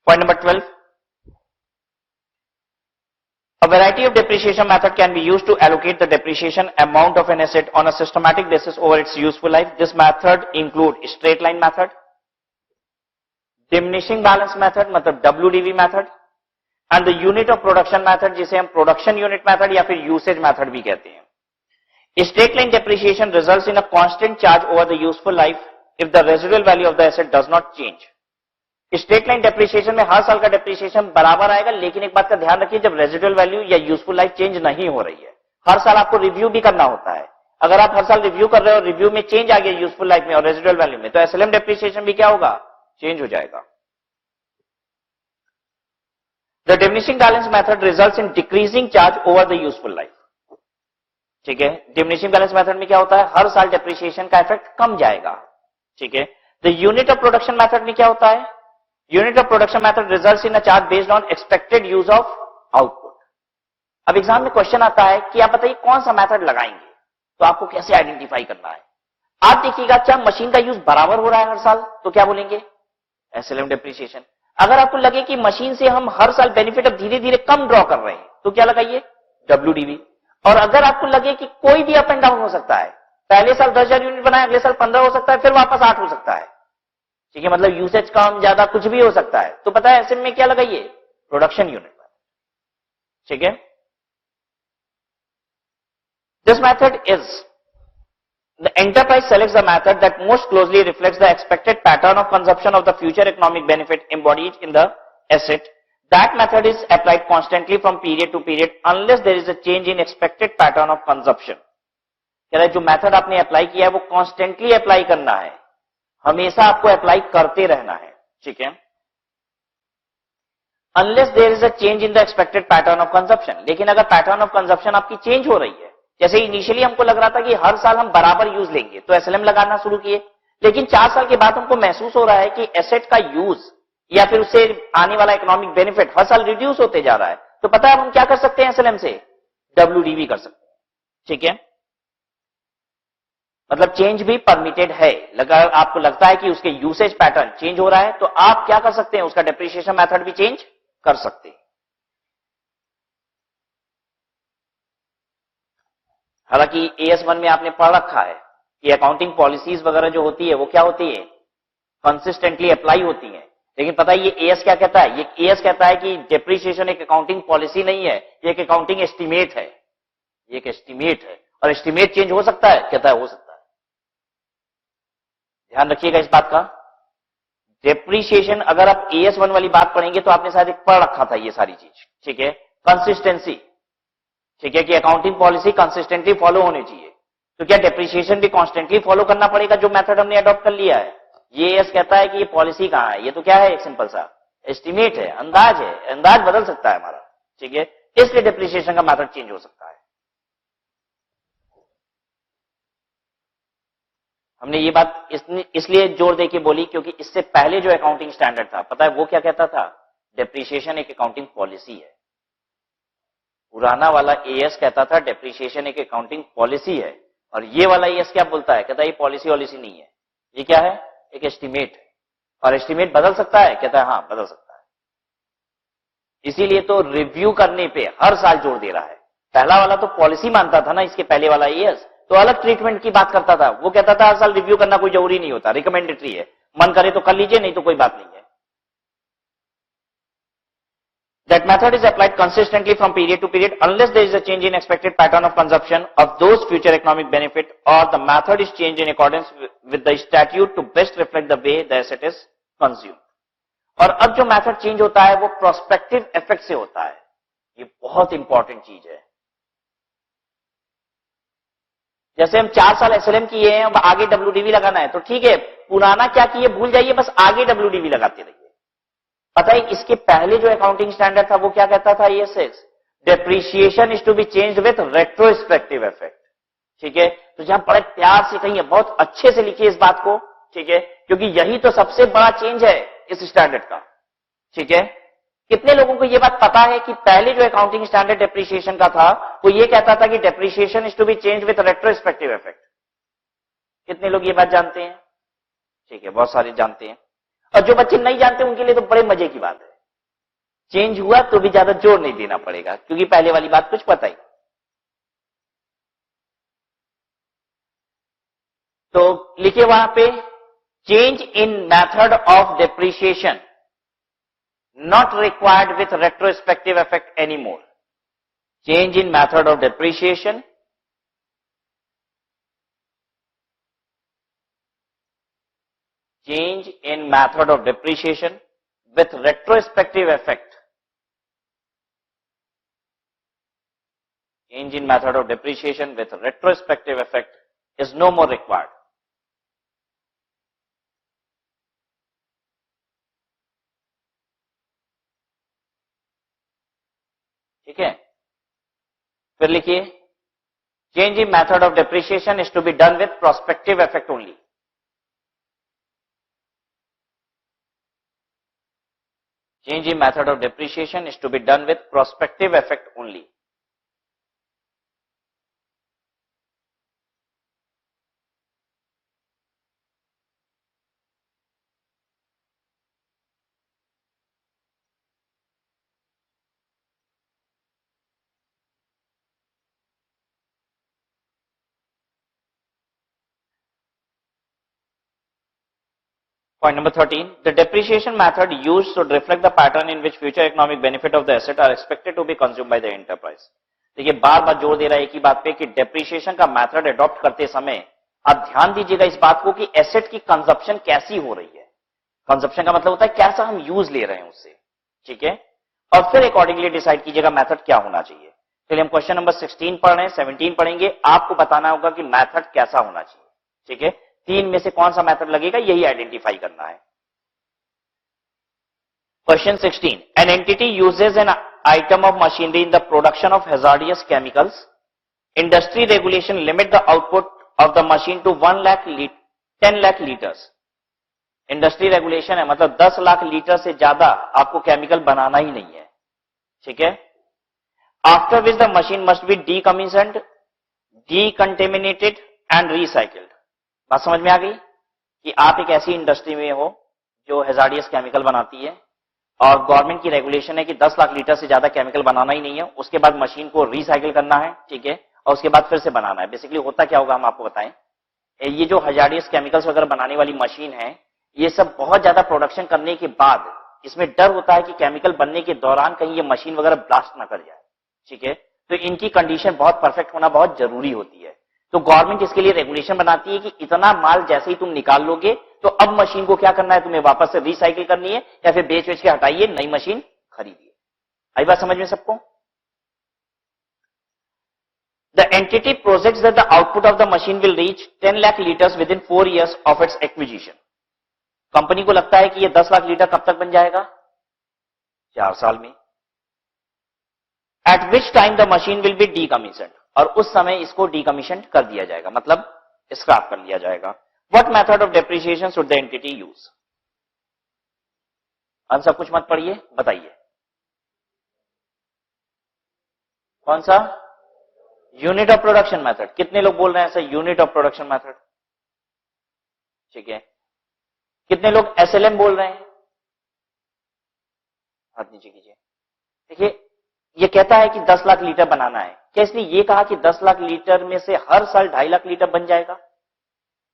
Point number 12. A variety of depreciation method can be used to allocate the depreciation amount of an asset on a systematic basis over its useful life. This method include straight line method, diminishing balance method मतलब WDV method, and the unit of production method जिसे हम production unit method या फिर usage method भी कहते हैं. Straight line depreciation results in a constant charge over the useful life if the residual value of the asset does not change. Straight line depreciation में हर साल का डेप्रिसिएशन बराबर आएगा, लेकिन एक बात का ध्यान रखिए, जब रेजिडुअल वैल्यू या यूजफुल लाइफ चेंज नहीं हो रही है. हर साल आपको रिव्यू भी करना होता है. अगर आप हर साल रिव्यू कर रहे हो, रिव्यू में चेंज आ गया यूजफुल लाइफ में और रेजिडुअल वैल्यू में, तो एसएलएम डेप्रिसिएशन भी क्या होगा, चेंज हो जाएगा. The diminishing balance method results in decreasing charge over the useful life. ठीक है, डिमिनिशिंग बैलेंस मेथड में क्या होता है, हर साल डेप्रिसिएशन का इफेक्ट कम जाएगा. ठीक है. The unit of production method में क्या होता है, unit of production method results in a charge based on expected use of output. अब एग्जाम में क्वेश्चन आता है कि आप बताइए कौन सा मेथड लगाएंगे, तो आपको कैसे आइडेंटिफाई करना है. आप देखिएगा, क्या मशीन का यूज बराबर हो रहा है हर साल, तो क्या बोलेंगे, एसएलएम डेप्रिसिएशन. अगर आपको लगे कि मशीन से हम हर साल बेनिफिट अब धीरे धीरे कम ड्रॉ कर रहे हैं, तो क्या लगाइए, WDV. और अगर आपको लगे कि कोई भी अप एंड डाउन हो सकता है, पहले साल 10,000 यूनिट बनाए, अगले साल 15 हो सकता है, फिर वापस 8 हो सकता है. ठीक है, मतलब यूसेज कम ज्यादा कुछ भी हो सकता है, तो पता है ऐसे में क्या लगाइए, प्रोडक्शन यूनिट. ठीक है. This method is the enterprise selects the method that most closely reflects the expected pattern of consumption of the future economic benefit embodied in the asset. That method is applied constantly from period to period unless there is a change in expected pattern of consumption. कह रहा है जो method आपने apply किया है वो constantly apply करना है, हमेशा आपको अप्लाई करते रहना है. ठीक है. Unless there is a change in the expected pattern of consumption. लेकिन अगर पैटर्न ऑफ कंजप्शन आपकी चेंज हो रही है, जैसे इनिशियली हमको लग रहा था कि हर साल हम बराबर यूज लेंगे, तो एसएलएम लगाना शुरू किए, लेकिन 4 साल के बाद हमको महसूस हो रहा है कि एसेट का यूज या फिर उससे आने वाला इकोनॉमिक बेनिफिट हर साल रिड्यूस होते जा रहा है, तो पता है हम क्या कर सकते हैं, एसएलएम से WDV कर सकते हैं. ठीक है. मतलब चेंज भी परमिटेड है. अगर आपको लगता है कि उसके यूसेज पैटर्न चेंज हो रहा है, तो आप क्या कर सकते हैं, उसका डेप्रिसिएशन मेथड भी चेंज कर सकते हैं. हालांकि AS1 में आपने पढ़ रखा है कि अकाउंटिंग पॉलिसीज वगैरह जो होती है वो क्या होती है, कंसिस्टेंटली अप्लाई होती है. लेकिन पता है ये AS क्या कहता है, ये AS कहता है कि डेप्रिसिएशन एक अकाउंटिंग पॉलिसी नहीं है, ये एक अकाउंटिंग एस्टिमेट है. ये एक एस्टिमेट है, और एस्टिमेट चेंज हो सकता है, कहता है हो सकता है. ध्यान रखिएगा इस बात का. डेप्रिसिएशन अगर आप AS1 वाली बात पढ़ेंगे तो आपने शायद एक पढ़ रखा था ये सारी चीज. ठीक है. कंसिस्टेंसी. ठीक है, कि अकाउंटिंग पॉलिसी कंसिस्टेंटली फॉलो होनी चाहिए. तो क्या डेप्रिसिएशन भी कॉन्स्टेंटली फॉलो करना पड़ेगा, जो मेथड हमने अडॉप्ट कर लिया है. ये AS कहता है कि ये पॉलिसी कहां है, ये तो क्या है, एक सिंपल सा एस्टिमेट है, अंदाज है, अंदाज बदल सकता है हमारा. ठीक है. इसलिए डेप्रिसिएशन का मेथड चेंज हो सकता है. हमने ये बात इसलिए जोर देके बोली क्योंकि इससे पहले जो अकाउंटिंग स्टैंडर्ड था, पता है वो क्या कहता था, डेप्रिसिएशन एक अकाउंटिंग पॉलिसी है. पुराना वाला AS कहता था डेप्रिसिएशन एक अकाउंटिंग पॉलिसी है, और ये वाला AS क्या बोलता है, कहता है ये पॉलिसी वॉलिसी नहीं है, ये क्या है, एक एस्टिमेट है. और एस्टिमेट बदल सकता है, कहता है हाँ बदल सकता है. इसीलिए तो रिव्यू करने पे हर साल जोर दे रहा है. पहला वाला तो पॉलिसी मानता था ना, इसके पहले वाला AS तो अलग ट्रीटमेंट की बात करता था. वो कहता था हर साल रिव्यू करना कोई जरूरी नहीं होता, रिकमेंडेटरी है, मन करे तो कर लीजिए, नहीं तो कोई बात नहीं है. That method is applied consistently from period to period unless there is a change in expected pattern of consumption of those future economic benefit, or the method is changed in accordance with the statute to best reflect the way the asset is consumed. और अब जो method change होता है वो prospective effect से होता है. ये बहुत इंपॉर्टेंट चीज है. जैसे हम 4 साल एसएलएम किए हैं, अब आगे WDV लगाना है, तो ठीक है, पुराना क्या किए भूल जाइए, बस आगे WDV लगाते रहिए. पता है इसके पहले जो अकाउंटिंग स्टैंडर्ड था वो क्या कहता था, AS6 depreciation is to be changed with retrospective effect. ठीक है. तो जहां बड़े प्यार से कहिए, बहुत अच्छे से लिखिए इस बात को. ठीक है, क्योंकि यही तो सबसे बड़ा चेंज है इस स्टैंडर्ड का. ठीक है. कितने लोगों को यह बात पता है कि पहले जो अकाउंटिंग स्टैंडर्ड डेप्रिसिएशन का था वो ये कहता था कि depreciation is to be change with retrospective effect. कितने लोग ये बात जानते हैं? ठीक है, बहुत सारे जानते हैं. और जो बच्चे नहीं जानते उनके लिए तो बड़े मजे की बात है. चेंज हुआ तो भी ज्यादा जोर नहीं देना पड़ेगा, क्योंकि पहले वाली बात कुछ पता ही। तो लिखिए वहां पे, change in method of depreciation not required with retrospective effect anymore. Change in method of depreciation with retrospective effect. Change in method of depreciation with retrospective effect is no more required. ठीक है, फिर लिखिए, change in method of depreciation is to be done with prospective effect only. Change in method of depreciation is to be done with prospective effect only. Point number 13, the depreciation method used should reflect the pattern in which future economic benefit of the asset are expected to be consumed by the enterprise. देखिए बार बार जोर दे रहा है एक ही बात पे कि depreciation का method adopt करते समय आप ध्यान दीजिएगा इस बात को कि एसेट की कंजप्शन कैसी हो रही है। कंजप्शन का मतलब होता है कैसा हम यूज ले रहे हैं उससे, ठीक है, और फिर अकॉर्डिंगली डिसाइड कीजिएगा मेथड क्या होना चाहिए। चलिए हम क्वेश्चन नंबर 16 पढ़ रहे हैं, 17 पढ़ेंगे, आपको बताना होगा कि मेथड कैसा होना चाहिए, ठीक है। तीन में से कौन सा मेथड लगेगा यही आइडेंटिफाई करना है। Question 16, an entity uses an item of machinery in the production of hazardous chemicals, industry regulation limit the output of the machine to 10 lakh litres. Industry regulation है मतलब 10 लाख लीटर से ज्यादा आपको केमिकल बनाना ही नहीं है, ठीक है। After which the machine must be decommissioned, decontaminated and recycled. बात समझ में आ गई कि आप एक ऐसी इंडस्ट्री में हो जो हैजार्डियस केमिकल बनाती है और गवर्नमेंट की रेगुलेशन है कि 10 लाख लीटर से ज्यादा केमिकल बनाना ही नहीं है, उसके बाद मशीन को रिसाइकिल करना है, ठीक है, और उसके बाद फिर से बनाना है। बेसिकली होता क्या होगा हम आपको बताएं, ये जो हैजार्डियस केमिकल्स वगैरह बनाने वाली मशीन है, ये सब बहुत ज्यादा प्रोडक्शन करने के बाद इसमें डर होता है कि केमिकल बनने के दौरान कहीं ये मशीन वगैरह ब्लास्ट ना कर जाए, ठीक है। तो इनकी कंडीशन बहुत परफेक्ट होना बहुत जरूरी होती है। तो गवर्नमेंट इसके लिए रेगुलेशन बनाती है कि इतना माल जैसे ही तुम निकाल लोगे तो अब मशीन को क्या करना है, तुम्हें वापस से रिसाइकिल करनी है या फिर बेच के हटाइए, नई मशीन खरीदिए। आई बात समझ में सबको? The entity projects that the output of the machine will reach 10 lakh litres with in 4 years of its acquisition. Company को लगता है कि ये 10 लाख लीटर कब तक बन जाएगा? 4 साल में। At which time the machine will be decommissioned, और उस समय इसको डीकमीशन कर दिया जाएगा, मतलब स्क्रैप कर लिया जाएगा। What method of depreciation should the entity use? Answer कुछ मत पढ़िए, बताइए कौन सा? Unit of production method. कितने लोग बोल रहे हैं ऐसा यूनिट ऑफ प्रोडक्शन मेथड? ठीक है, कितने लोग एसएलएम बोल रहे हैं? हाथ नीचे कीजिए। देखिए ये कहता है कि 10 लाख लीटर बनाना है, क्या इसने ये कहा कि 10 लाख लीटर में से हर साल 2.5 लाख लीटर बन जाएगा?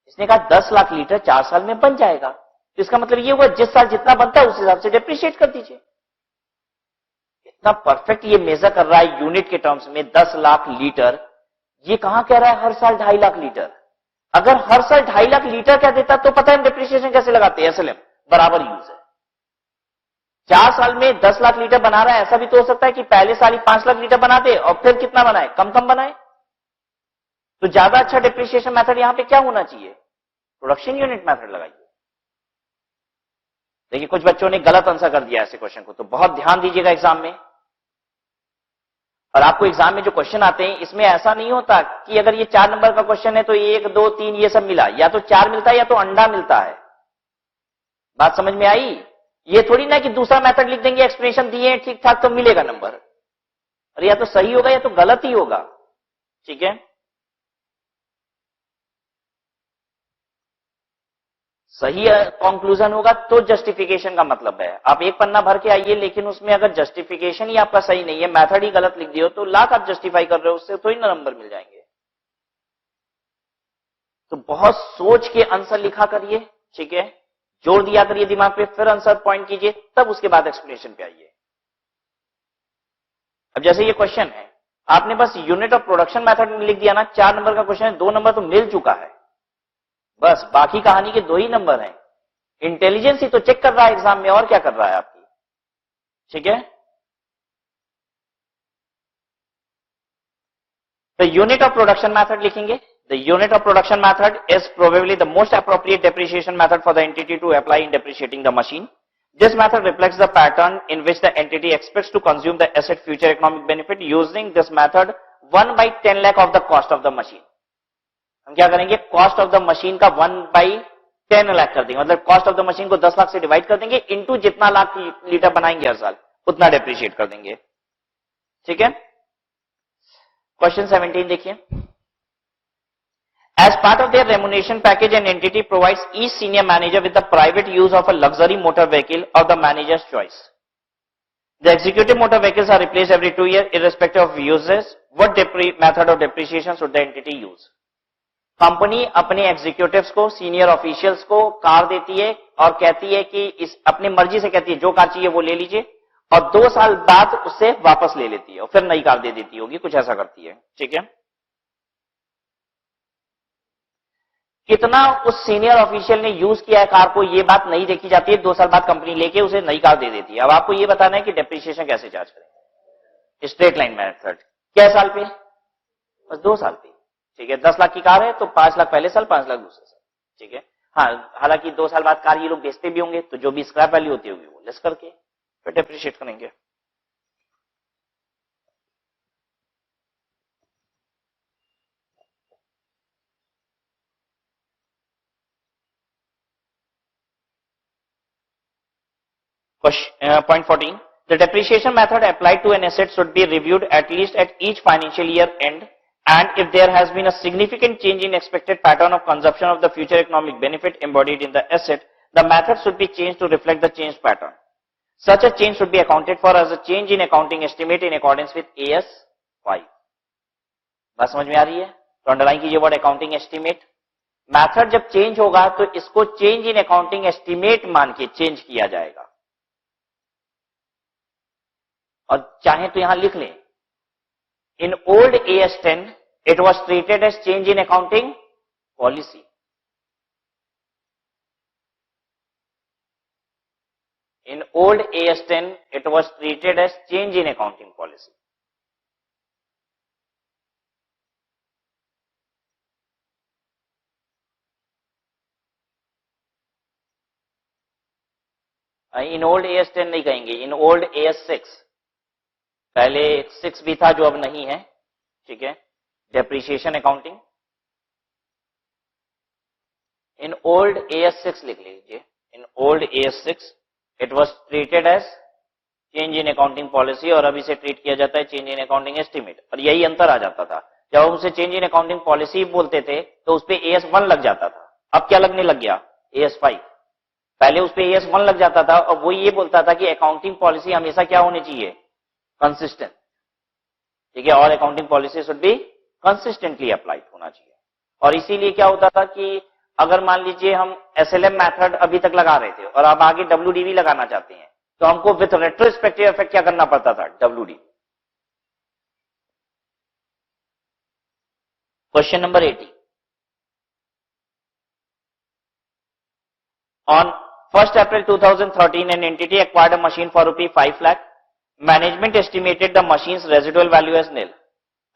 इसने कहा 10 लाख लीटर 4 साल में बन जाएगा, तो इसका मतलब ये हुआ जिस साल जितना बनता है उस हिसाब से डेप्रिशिएट कर दीजिए। इतना परफेक्ट ये मेजर कर रहा है यूनिट के टर्म्स में 10 लाख लीटर, ये कहां कह रहा है हर साल 2.5 लाख लीटर? अगर हर साल 2.5 लाख लीटर कह देता तो पता है डेप्रिसिएशन कैसे लगाते हैं, एसएलएम बराबर यूज है। 4 साल में 10 लाख लीटर बना रहा है, ऐसा भी तो हो सकता है कि पहले साल ही 5 लाख लीटर बना दे और फिर कितना बनाए, कम कम बनाए। तो ज्यादा अच्छा डेप्रिसिएशन मेथड यहां पे क्या होना चाहिए? प्रोडक्शन यूनिट मेथड लगाइए। देखिए कुछ बच्चों ने गलत आंसर कर दिया ऐसे क्वेश्चन को, तो बहुत ध्यान दीजिएगा एग्जाम में। और आपको एग्जाम में जो क्वेश्चन आते हैं इसमें ऐसा नहीं होता कि अगर ये 4 नंबर का क्वेश्चन है तो 1, 2, 3 ये सब मिला, या तो 4 मिलता है या तो अंडा मिलता है। बात समझ में आई? ये थोड़ी ना कि दूसरा मेथड लिख देंगे, एक्सप्लेनेशन दिए ठीक ठाक तो मिलेगा नंबर, अरे या तो सही होगा या तो गलत ही होगा, ठीक है। सही कंक्लूजन होगा तो जस्टिफिकेशन का मतलब है। आप एक पन्ना भर के आइए लेकिन उसमें अगर जस्टिफिकेशन ही आपका सही नहीं है, मेथड ही गलत लिख दियो, तो लाख आप जस्टिफाई कर रहे हो, उससे थोड़ी ना नंबर मिल जाएंगे। तो बहुत सोच के आंसर लिखा करिए, ठीक है, जोर दिया करिए दिमाग पे, फिर आंसर पॉइंट कीजिए, तब उसके बाद एक्सप्लेनेशन पे आइए। अब जैसे ये क्वेश्चन है, आपने बस यूनिट ऑफ प्रोडक्शन मेथड में लिख दिया ना, 4 नंबर का क्वेश्चन है, 2 नंबर तो मिल चुका है, बस बाकी कहानी के 2 ही नंबर हैं। इंटेलिजेंस ही तो चेक कर रहा है एग्जाम में, और क्या कर रहा है आपकी, ठीक है। तो यूनिट ऑफ प्रोडक्शन मेथड लिखेंगे। The unit of production method is probably the most appropriate depreciation method for the entity to apply in depreciating the machine. This method reflects the pattern in which the entity expects to consume the asset future economic benefit. Using this method, 1 by 10 lakh of the cost of the machine. हम क्या करेंगे, cost of the machine का 1 by 10 lakh कर देंगे, मतलब cost of the machine को 10 लाख से divide कर देंगे, इनटू जितना लाख लीटर बनाएंगे हर साल उतना डेप्रिशिएट कर देंगे, ठीक है। क्वेश्चन 17 देखिए। As part of their remuneration package, an entity provides each senior manager with the private use of a luxury motor vehicle of the manager's choice. The executive motor vehicles are replaced every 2 years irrespective of uses. What method of depreciation should the entity use? Company अपने executives को, senior officials को car देती है और कहती है कि इस अपनी मर्जी से कहती है जो कार चाहिए वो ले लीजिए, और 2 साल बाद उससे वापस ले लेती है और फिर नई कार दे देती होगी, कुछ ऐसा करती है, ठीक है। कितना उस सीनियर ऑफिशियल ने यूज किया है कार को, ये बात नहीं देखी जाती है, 2 साल बाद कंपनी लेके उसे नई कार दे देती है। अब आपको ये बताना है कि डेप्रिसिएशन कैसे चार्ज करेंगे, स्ट्रेट लाइन मेथड, क्या साल पे, बस 2 साल पे, ठीक है। 10 लाख की कार है तो 5 लाख पहले साल, 5 लाख दूसरे साल, ठीक है। हाँ, हालांकि 2 साल बाद कार ये लोग बेचते भी होंगे, तो जो भी स्क्रैप वैल्यू होती होगी वो लेस करके फिर डेप्रिशिएट करेंगे। Point 14. The depreciation method applied to an asset should be reviewed at least at each financial year end, and if there has been a significant change in expected pattern of consumption of the future economic benefit embodied in the asset, the method should be changed to reflect the changed pattern. Such a change should be accounted for as a change in accounting estimate in accordance with AS 5. बात समझ में आ रही है? तो underline कीजिए word accounting estimate. Method जब change होगा तो इसको चेंज इन अकाउंटिंग एस्टिमेट मान के चेंज किया जाएगा, और चाहे तो यहां लिख लें, in old AS 10 it was treated as change in accounting policy. In old AS 10 it was treated as change in accounting policy. In old AS 10 नहीं कहेंगे, इन ओल्ड AS 6, पहले 6 भी था जो अब नहीं है, ठीक है। Depreciation accounting, in old AS 6 लिख लीजिए, in old AS 6 it was treated as change in accounting policy, और अभी से ट्रीट किया जाता है चेंज इन अकाउंटिंग एस्टिमेट। और यही अंतर आ जाता था, जब हम उसे चेंज इन अकाउंटिंग पॉलिसी बोलते थे तो उस पर AS 1 लग जाता था, अब क्या लगने लग गया, AS 5। पहले उस पर AS 1 लग जाता था और वो ये बोलता था कि अकाउंटिंग पॉलिसी हमेशा क्या होनी चाहिए, कंसिस्टेंट, ठीक है, और accounting policy should be consistently applied होना चाहिए। और इसीलिए क्या होता था कि अगर मान लीजिए हम SLM मेथड अभी तक लगा रहे थे और अब आगे WDV लगाना चाहते हैं, तो हमको विथ रेट्रोस्पेक्टिव इफेक्ट क्या करना पड़ता था, WDV। Question number 80। On 1st April 2013, an entity acquired a machine for ₹5 lakh. Management estimated the machine's residual value as nil.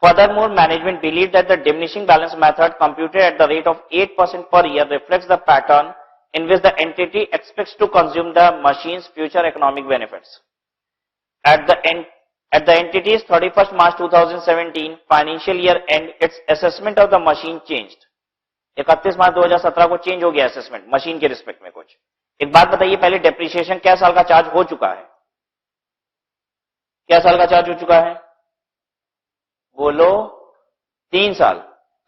Furthermore, management believed that the diminishing balance method computed at the rate of 8% per year reflects the pattern in which the entity expects to consume the machine's future economic benefits. At the entity's 31st March 2017 financial year end, its assessment of the machine changed. 31 मार्च 2017 को change हो गया assessment machine के respect में कुछ। एक बात बताइए, पहले डेप्रिसिएशन क्या साल का चार्ज हो चुका है, क्या साल का चार्ज हो चुका है, बोलो 3 साल।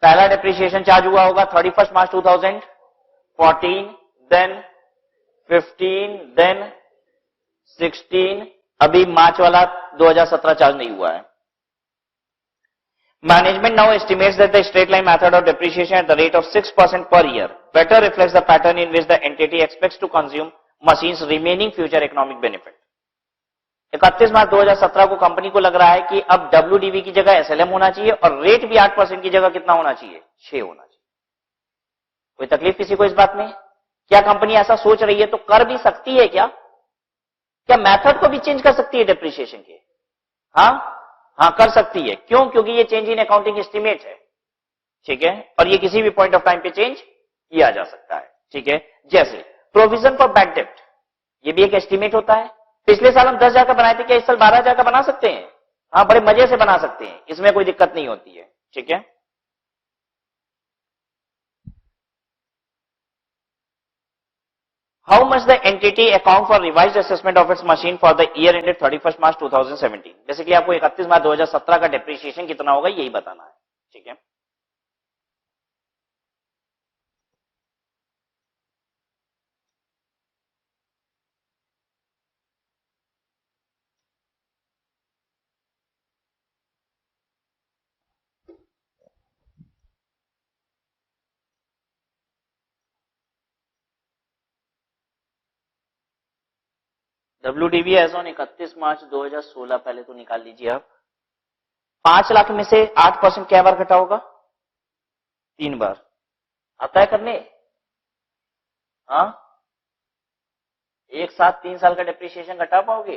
पहला डेप्रिसिएशन चार्ज हुआ होगा 31 मार्च 2014, देन 15, देन 16, अभी मार्च वाला 2017 चार्ज नहीं हुआ है. Management now estimates that the straight line method of depreciation at the rate of 6% per year better reflects the pattern in which the entity expects to consume machines remaining future economic benefit. 31 मार्च 2017 को company को लग रहा है कि अब WDV की जगह SLM होना चाहिए और रेट भी 8% की जगह कितना होना चाहिए, 6 होना चाहिए. कोई तकलीफ किसी को इस बात में? क्या कंपनी ऐसा सोच रही है तो कर भी सकती है क्या? क्या मेथड को भी चेंज कर सकती है डेप्रिसिएशन के? हाँ कर सकती है. क्यों? क्योंकि ये चेंज इन अकाउंटिंग एस्टिमेट है. ठीक है, और ये किसी भी पॉइंट ऑफ टाइम पे चेंज किया जा सकता है. ठीक है, जैसे प्रोविजन फॉर बैड डेप्ट, ये भी एक एस्टिमेट होता है. पिछले साल हम 10,000 का बनाए थे, क्या इस साल 12,000 का बना सकते हैं? हाँ, बड़े मजे से बना सकते हैं, इसमें कोई दिक्कत नहीं होती है. ठीक है, how much the entity account for revised assessment of its machine for the year ended 31st March 2017. Basically आपको 31 मार्च 2017 का डेप्रिसिएशन कितना होगा यही बताना है. ठीक है, WDV एज ऑन 31 मार्च 2016 पहले तो निकाल लीजिए आप. 5 लाख में से 8% क्या बार घटा होगा? 3 बार. आता है करने? हाँ, एक साथ 3 साल का डेप्रिसिएशन घटा पाओगे?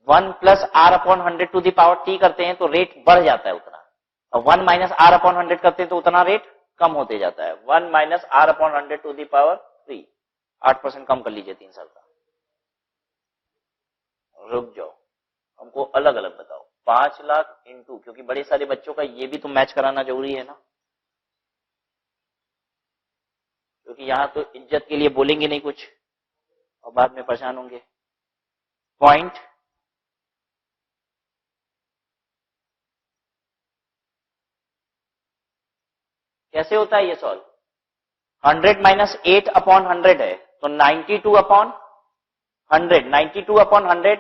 1 plus R upon 100 to the power T करते हैं तो रेट बढ़ जाता है उतना, और 1 माइनस आर अपॉन 100 करते हैं तो उतना रेट कम होते जाता है. 1 minus R upon 100 to the power 3, 8% कम कर लीजिए 3 साल का. रुक जाओ, हमको अलग अलग बताओ. 5 लाख इंटू, क्योंकि बड़े सारे बच्चों का ये भी तो मैच कराना जरूरी है ना, क्योंकि यहां तो इज्जत के लिए बोलेंगे नहीं कुछ और बाद में परेशान होंगे. पॉइंट कैसे होता है ये सॉल्व? 100 माइनस 8 अपॉन 100 है तो 92 upon 100, 92 upon 100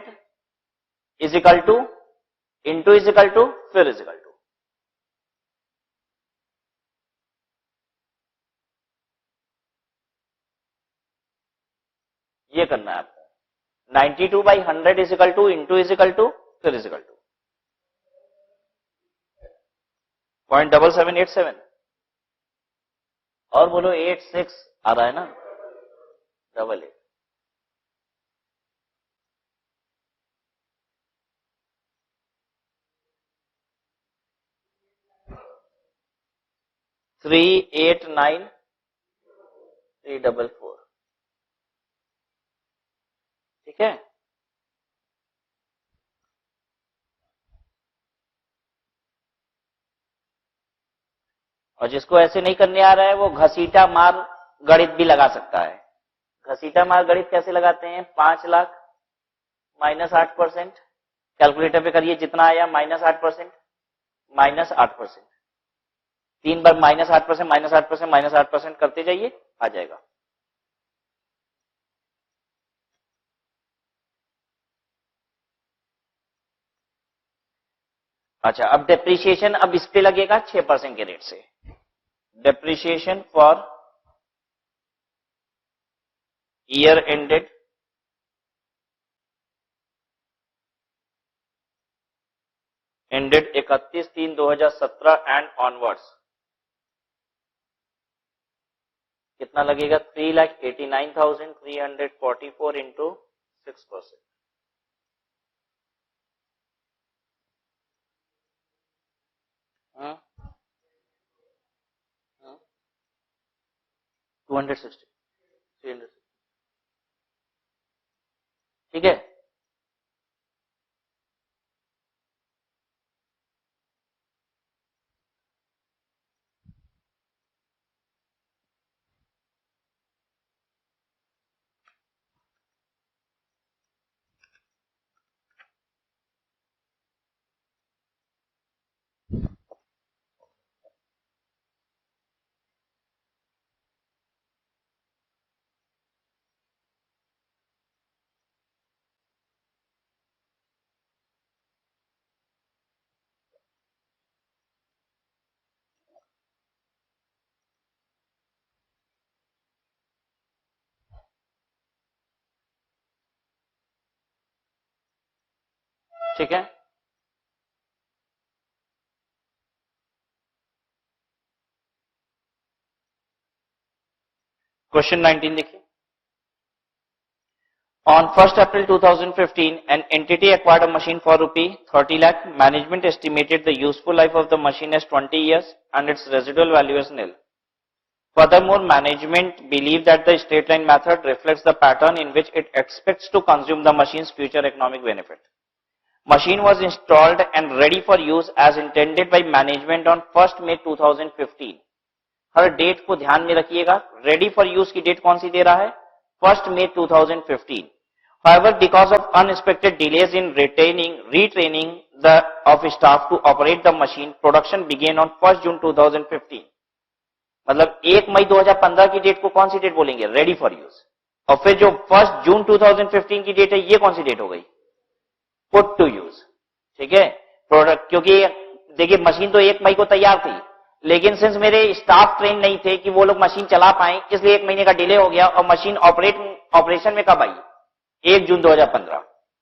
is equal to, into is equal to, फिर इज इक्वल टू. ये करना है आपको. 92 by 100 is equal to, into is equal to, फिर इज इक्वल टू 0.7787. और बोलो 86 आ रहा है ना, 88. थ्री 8 9 344. ठीक है, और जिसको ऐसे नहीं करने आ रहा है वो घसीटा मार गणित भी लगा सकता है. घसीटा मार गणित कैसे लगाते हैं? 5 लाख माइनस 8%, कैलकुलेटर पे करिए जितना आया, -8%, -8%, 3 बार -8%, -8%, -8% करते जाइए, आ जाएगा. अच्छा, अब डेप्रिसिएशन अब इस पे लगेगा 6% के रेट से. Depreciation for year ended ended 31/3/2017 and onwards कितना लगेगा? 3,89,344 इंटू 6%. 260, 300. ठीक है, ठीक है। क्वेश्चन 19 देखिए। On 1st April 2015, an entity acquired a machine for ₹30 lakh. Management estimated the useful life of the machine as 20 years and its residual value as nil. Furthermore, management believed that the straight line method reflects the pattern in which it expects to consume the machine's future economic benefit. Machine was installed and ready for use as intended by management on 1st May 2015. हर date को ध्यान में रखिएगा। Ready for use की date कौन सी दे रहा है? 1st May 2015. However, because of unexpected delays in retraining of staff to operate the machine, production began on 1st June 2015. मतलब 1 मई 2015 की डेट को कौन सी डेट बोलेंगे? Ready for use. और फिर जो 1 जून 2015 की डेट है, ये कौन सी डेट हो गई? Put to use. ठीक है। प्रोडक्ट, क्योंकि देखिए मशीन तो 1 मई को तैयार थी, लेकिन सिंस मेरे स्टाफ ट्रेन नहीं थे कि वो लोग मशीन चला पाए, इसलिए 1 महीने का डिले हो गया और मशीन ऑपरेशन में कब आई? 1 जून 2015।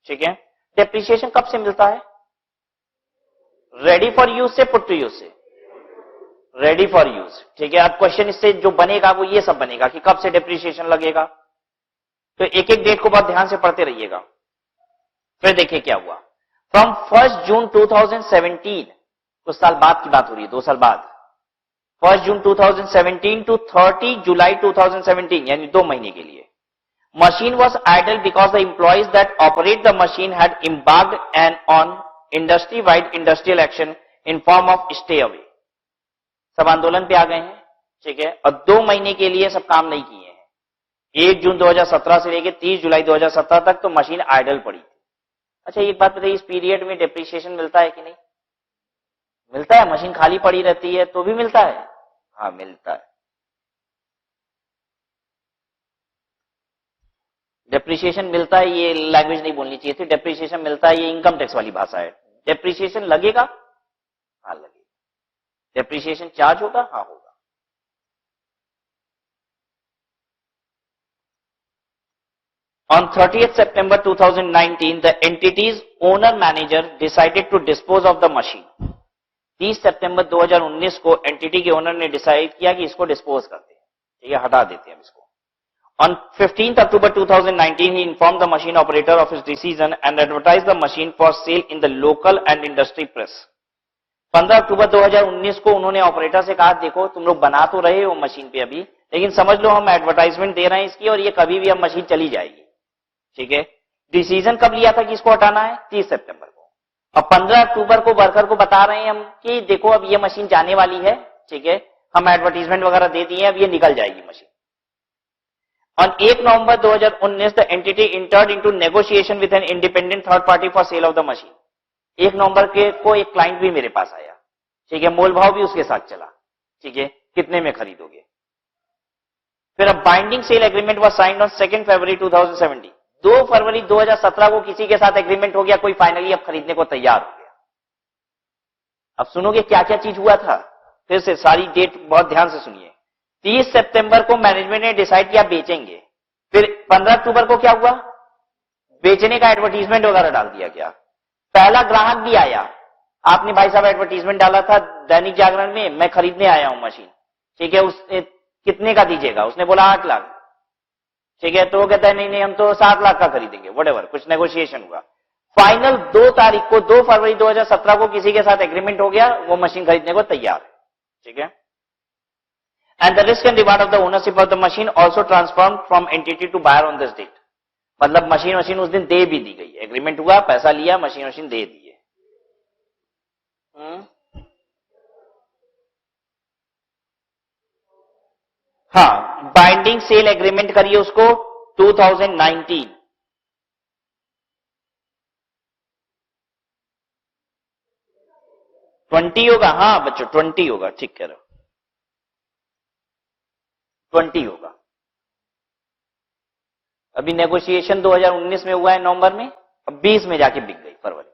ठीक है। डेप्रिसिएशन कब से मिलता है? रेडी फॉर यूज से, पुट टू यूज से? Ready for use. ठीक है। अब क्वेश्चन इससे जो बनेगा वो ये सब बनेगा कि कब से डेप्रिसिएशन लगेगा। तो एक एक डेट को बहुत ध्यान से पढ़ते रहिएगा। फिर देखिए क्या हुआ। फ्रॉम 1 जून 2017, कुछ साल बाद की बात हो रही है, 2 साल बाद, 1 जून 2017 टू 30 जुलाई 2017, यानी 2 महीने के लिए, machine was idle because the employees that operate the machine had embarked on industry-wide industrial action in form of stay away. सब आंदोलन पे आ गए हैं। ठीक है। और 2 महीने के लिए सब काम नहीं किए हैं। 1 जून 2017 से लेकर 30 जुलाई 2017 तक तो मशीन आइडल पड़ी थी। अच्छा, एक बात बताइए, इस पीरियड में डेप्रिसिएशन मिलता है कि नहीं? मिलता है। मशीन खाली पड़ी रहती है तो भी मिलता है। हाँ, मिलता है। डेप्रिसिएशन मिलता है, ये लैंग्वेज नहीं बोलनी चाहिए थी। डेप्रिसिएशन मिलता है, ये इनकम टैक्स वाली भाषा है। डेप्रिसिएशन लगेगा? हाँ, लगेगा। डेप्रिसिएशन चार्ज होगा? हाँ, होगा। On 30th September 2019, the entity's owner manager decided to dispose of the machine. 30 सितंबर 2019 को एंटिटी के ओनर ने डिसाइड किया कि इसको डिस्पोज करते हैं। ठीक है, हटा देते हैं इसको। On 15th October 2019, he informed the machine operator of his decision and advertised the machine for sale in the local and industry press. 15 अक्टूबर 2019 को उन्होंने ऑपरेटर से कहा, देखो तुम लोग बना तो रहे हो मशीन पे अभी, लेकिन समझ लो हम एडवर्टाइजमेंट दे रहे हैं इसकी और ये कभी भी अब मशीन चली जाएगी। ठीक है। डिसीजन कब लिया था कि इसको हटाना है? 30 सितंबर को। और 15 अक्टूबर को वर्कर को बता रहे हैं हम कि देखो अब ये मशीन जाने वाली है। ठीक है। हम एडवर्टाइजमेंट वगैरह दे दिए, अब ये निकल जाएगी machine. On 8 November 2019, the entity entered into negotiation with an independent third party for sale of the machine. 1 नवंबर को एक क्लाइंट भी मेरे पास आया। ठीक है। मोल भाव भी उसके साथ चला। ठीक है। कितने में खरीदोगे? फिर अब binding sale agreement was signed on 2 फरवरी 2017। 2 फरवरी 2017 को किसी के साथ एग्रीमेंट हो गया, कोई फाइनली अब खरीदने को तैयार हो गया। अब सुनोगे क्या क्या चीज हुआ था। फिर से सारी डेट बहुत ध्यान से सुनिए। 30 सितंबर को मैनेजमेंट ने डिसाइड किया बेचेंगे। फिर 15 अक्टूबर को क्या हुआ? बेचने का एडवर्टीजमेंट वगैरह डाल दिया गया। पहला ग्राहक भी आया, आपने भाई साहब एडवर्टीजमेंट डाला था दैनिक जागरण में, मैं खरीदने आया हूं मशीन। ठीक है। उसने कितने का दीजिएगा? उसने बोला 8 लाख। ठीक है। तो वो कहता है नहीं हम तो 7 लाख का खरीदेंगे। व्हाटएवर, कुछ नेगोशिएशन हुआ। फाइनल 2 तारीख को 2 फरवरी 2017 को किसी के साथ एग्रीमेंट हो गया, वो मशीन खरीदने को तैयार है। ठीक है। And the risk and reward of the ownership of the machine also transformed from entity to buyer on this date. मतलब मशीन उस दिन दे भी दी गई। एग्रीमेंट हुआ, पैसा लिया, मशीन दे दी है। हाँ, बाइंडिंग सेल एग्रीमेंट करिए उसको 2019। $20 होगा। हाँ बच्चों, 20 होगा। ठीक कह रहे हो, 20 होगा। अभी नेगोशिएशन 2019 में हुआ है नवंबर में, अब 20 में जाके बिक गई फरवरी।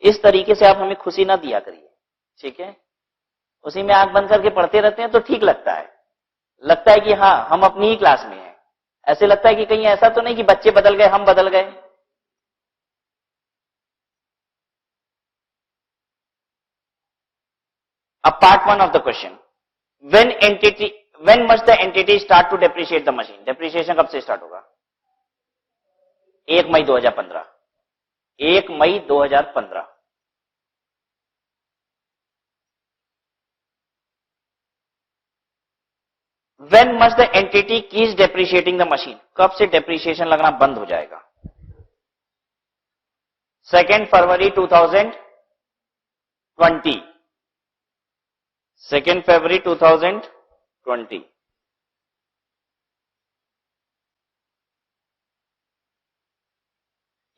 इस तरीके से आप हमें खुशी ना दिया करिए। ठीक है। उसी में आंख बंद करके पढ़ते रहते हैं तो ठीक लगता है कि हाँ हम अपनी ही क्लास में हैं। ऐसे लगता है कि कहीं ऐसा तो नहीं कि बच्चे बदल गए, हम बदल गए। अब part 1 of the question, when must the entity start to depreciate the machine? Depreciation कब से स्टार्ट होगा? 1 मई 2015। 1 मई 2015। When must the entity cease depreciating the machine? कब से डेप्रिसिएशन लगना बंद हो जाएगा? 2 फरवरी 2020। 2 फरवरी 2020।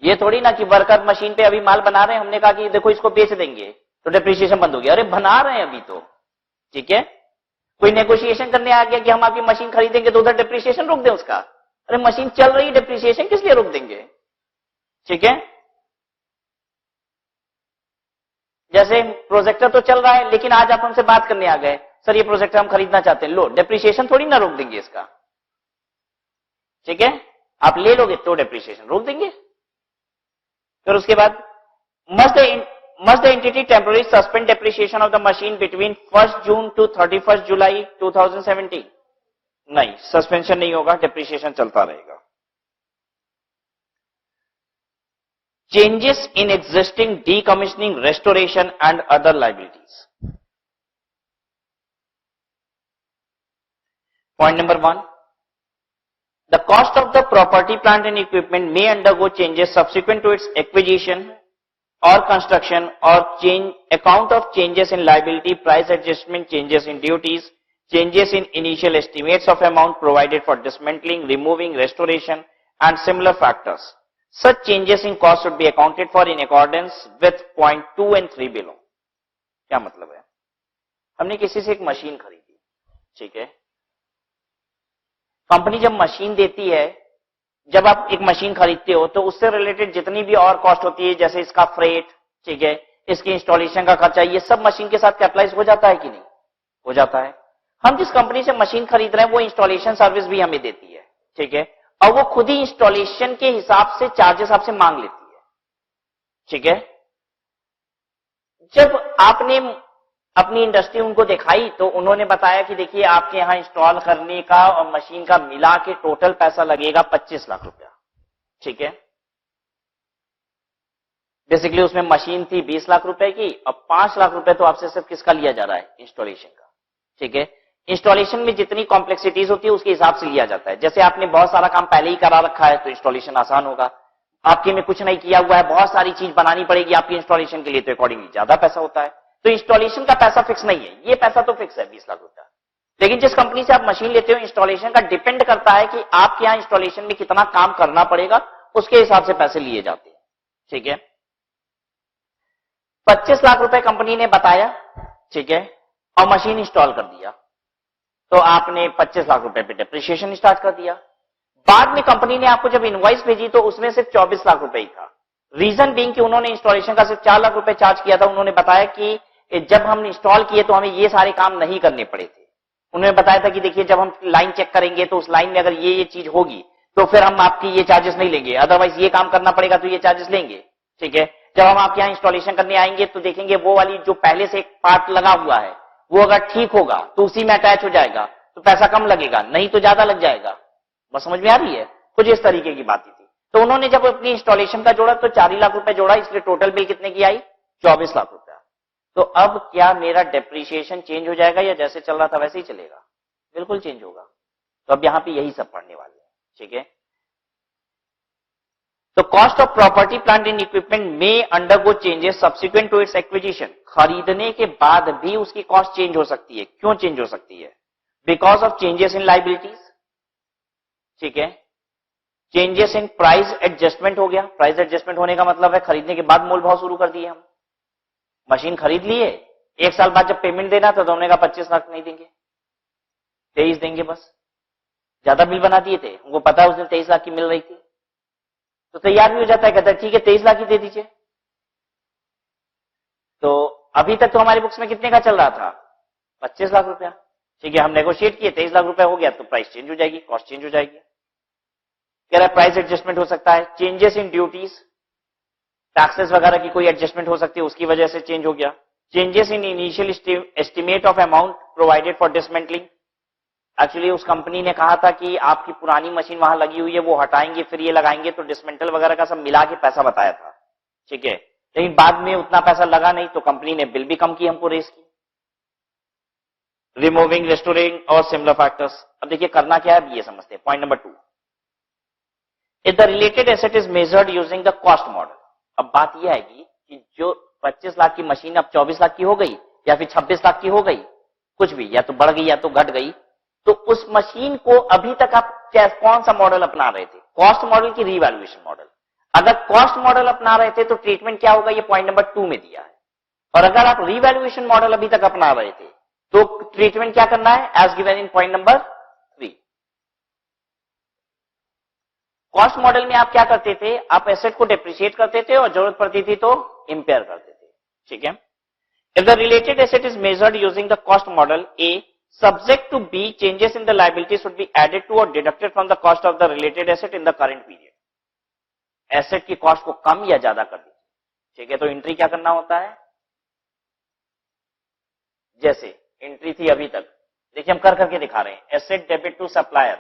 ये थोड़ी ना कि वर्कर मशीन पे अभी माल बना रहे हैं, हमने कहा कि देखो इसको बेच देंगे तो डेप्रिसिएशन बंद हो गया। अरे बना रहे हैं अभी तो, ठीक है। कोई नेगोशिएशन करने आ गया कि हम आपकी मशीन खरीदेंगे तो उधर डेप्रिसिएशन रोक दें उसका? अरे मशीन चल रही, डेप्रिसिएशन किस लिए रोक देंगे? ठीक है। जैसे प्रोजेक्टर तो चल रहा है, लेकिन आज आप हमसे बात करने आ गए, सर ये प्रोजेक्टर हम खरीदना चाहते हैं, लो डेप्रिसिएशन थोड़ी ना रोक देंगे इसका, ठीक है। आप ले लोगे तो डेप्रिसिएशन रोक देंगे। फिर उसके बाद must the entity temporarily suspend depreciation of the machine between 1st June to 31st July 2017? नहीं, सस्पेंशन नहीं होगा, डेप्रिसिएशन चलता रहेगा। Changes in existing decommissioning, restoration and other liabilities. Point number 1. The cost of the property, plant and equipment may undergo changes subsequent to its acquisition or construction, or account of changes in liability, price adjustment, changes in duties, changes in initial estimates of amount provided for dismantling, removing, restoration and similar factors. Such changes in cost should be accounted for in accordance with point 2 and 3 below. क्या मतलब है? हमने किसी से एक machine खरीदी, ठीक है। कंपनी जब मशीन देती है, जब आप एक मशीन खरीदते हो तो उससे रिलेटेड जितनी भी और कॉस्ट होती है, जैसे इसका फ्रेट, ठीक है, इसकी इंस्टॉलेशन का खर्चा, ये सब मशीन के साथ कैपिटलाइज हो जाता है कि नहीं? हो जाता है। हम जिस कंपनी से मशीन खरीद रहे हैं वो इंस्टॉलेशन सर्विस भी हमें देती है, ठीक है, और वो खुद ही इंस्टॉलेशन के हिसाब से चार्जेस आपसे मांग लेती है, ठीक है। जब आपने अपनी इंडस्ट्री उनको दिखाई तो उन्होंने बताया कि देखिए आपके यहां इंस्टॉल करने का और मशीन का मिला के टोटल पैसा लगेगा 25 लाख रुपया, ठीक है। बेसिकली उसमें मशीन थी 20 लाख रुपए की, और 5 लाख रुपए तो आपसे सिर्फ किसका लिया जा रहा है? इंस्टॉलेशन का, ठीक है। इंस्टॉलेशन में जितनी कॉम्प्लेक्सिटीज होती है उसके हिसाब से लिया जाता है। जैसे आपने बहुत सारा काम पहले ही करा रखा है तो इंस्टॉलेशन आसान होगा। आपके में कुछ नहीं किया हुआ है, बहुत सारी चीज बनानी पड़ेगी आपकी इंस्टॉलेशन के लिए, तो अकॉर्डिंगली ज्यादा पैसा होता है। तो इंस्टॉलेशन का पैसा फिक्स नहीं है, ये पैसा तो फिक्स है 20 लाख रुपया। लेकिन जिस कंपनी से आप मशीन लेते हो, इंस्टॉलेशन का डिपेंड करता है कि आपके यहां इंस्टॉलेशन में कितना काम करना पड़ेगा, उसके हिसाब से पैसे लिए जाते हैं, ठीक है। 25 लाख रुपए कंपनी ने बताया, ठीक है, और मशीन इंस्टॉल कर दिया, तो आपने 25 लाख रुपए पे डेप्रिसिएशन स्टार्ट कर दिया। बाद में कंपनी ने आपको जब इनवॉइस भेजी तो उसमें सिर्फ 24 लाख रुपए ही था। रीजन बीइंग कि उन्होंने इंस्टॉलेशन का सिर्फ 4 लाख रुपए चार्ज किया था। उन्होंने बताया कि जब हम इंस्टॉल किए तो हमें ये सारे काम नहीं करने पड़े थे। उन्होंने बताया था कि देखिए जब हम लाइन चेक करेंगे तो उस लाइन में अगर ये चीज होगी तो फिर हम आपकी ये चार्जेस नहीं लेंगे, अदरवाइज ये काम करना पड़ेगा तो ये चार्जेस लेंगे, ठीक है। जब हम आपके यहाँ इंस्टॉलेशन करने आएंगे तो देखेंगे वो वाली जो पहले से एक पार्ट लगा हुआ है वो अगर ठीक होगा तो उसी में अटैच हो जाएगा, तो पैसा कम लगेगा, नहीं तो ज्यादा लग जाएगा। बस समझ में आ रही है? कुछ इस तरीके की बात थी। तो उन्होंने जब अपनी इंस्टॉलेशन का जोड़ा तो 4 लाख रुपए जोड़ा, इसलिए टोटल बिल कितने की आई? 24 लाख रुपया। तो अब क्या मेरा डेप्रिसिएशन चेंज हो जाएगा या जैसे चल रहा था वैसे ही चलेगा? बिल्कुल चेंज होगा। तो अब यहां पे यही सब पढ़ने वाले हैं, ठीक है। तो cost of property, plant and equipment में undergo changes subsequent to its acquisition. खरीदने के बाद भी उसकी कॉस्ट चेंज हो सकती है। क्यों चेंज हो सकती है? Because of changes in liabilities, ठीक है। चेंजेस इन प्राइस एडजस्टमेंट हो गया। प्राइस एडजस्टमेंट होने का मतलब है खरीदने के बाद मोल भाव शुरू कर दिए हम। मशीन खरीद लिए, 1 साल बाद जब पेमेंट देना था तो हमने कहा 25 लाख नहीं देंगे, 23 देंगे बस। ज्यादा बिल बना दिए थे, उनको पता है उस दिन 23 लाख की मिल रही थी, तो तैयार भी हो जाता है, कहता है ठीक है 23 लाख ही दे दीजिए। तो अभी तक तो हमारी बुक्स में कितने का चल रहा था? 25 लाख रुपया, ठीक है। हम नेगोशिएट किए, 23 लाख रुपया हो गया तो प्राइस चेंज हो जाएगी, कॉस्ट चेंज हो जाएगी। कह रहा है प्राइस एडजस्टमेंट हो सकता है, चेंजेस इन ड्यूटीज, टैक्सेस वगैरह की कोई एडजस्टमेंट हो सकती है, उसकी वजह से चेंज हो गया। Changes in initial estimate of amount provided for dismantling, actually उस कंपनी ने कहा था कि आपकी पुरानी मशीन वहां लगी हुई है वो हटाएंगे फिर ये लगाएंगे, तो डिसमेंटल वगैरह का सब मिला के पैसा बताया था, ठीक है, लेकिन बाद में उतना पैसा लगा नहीं तो कंपनी ने बिल भी कम की, हमको रेस की। रिमूविंग, रेस्टोरिंग और सिमिलर फैक्टर्स। अब देखिए करना क्या है, अब ये समझते हैं। Point number 2, if the related asset is measured using the cost model. अब बात यह आएगी कि जो 25 लाख की मशीन अब 24 लाख की हो गई या फिर 26 लाख की हो गई, कुछ भी, या तो बढ़ गई या तो घट गई, तो उस मशीन को अभी तक आप कौन सा मॉडल अपना रहे थे, कॉस्ट मॉडल की रीवैल्यूएशन मॉडल। अगर कॉस्ट मॉडल अपना रहे थे तो ट्रीटमेंट क्या होगा, ये पॉइंट नंबर 2 में दिया है। और अगर आप रीवैल्यूएशन मॉडल अभी तक अपना रहे थे तो ट्रीटमेंट क्या करना है, as given in point number 3। Cost model में आप क्या करते थे, आप एसेट को डेप्रिशिएट करते थे और जरूरत पड़ती थी तो इंपेयर करते थे, ठीक है। If the related asset is measured using the cost model, A subject to B, changes in the liability should be added to or deducted from the cost of the related asset in the current period. Asset की cost को कम या ज्यादा कर दीजिए, ठीक है। तो entry क्या करना होता है, जैसे एंट्री थी अभी तक, देखिए हम कर करके दिखा रहे हैं, एसेट डेबिट टू सप्लायर,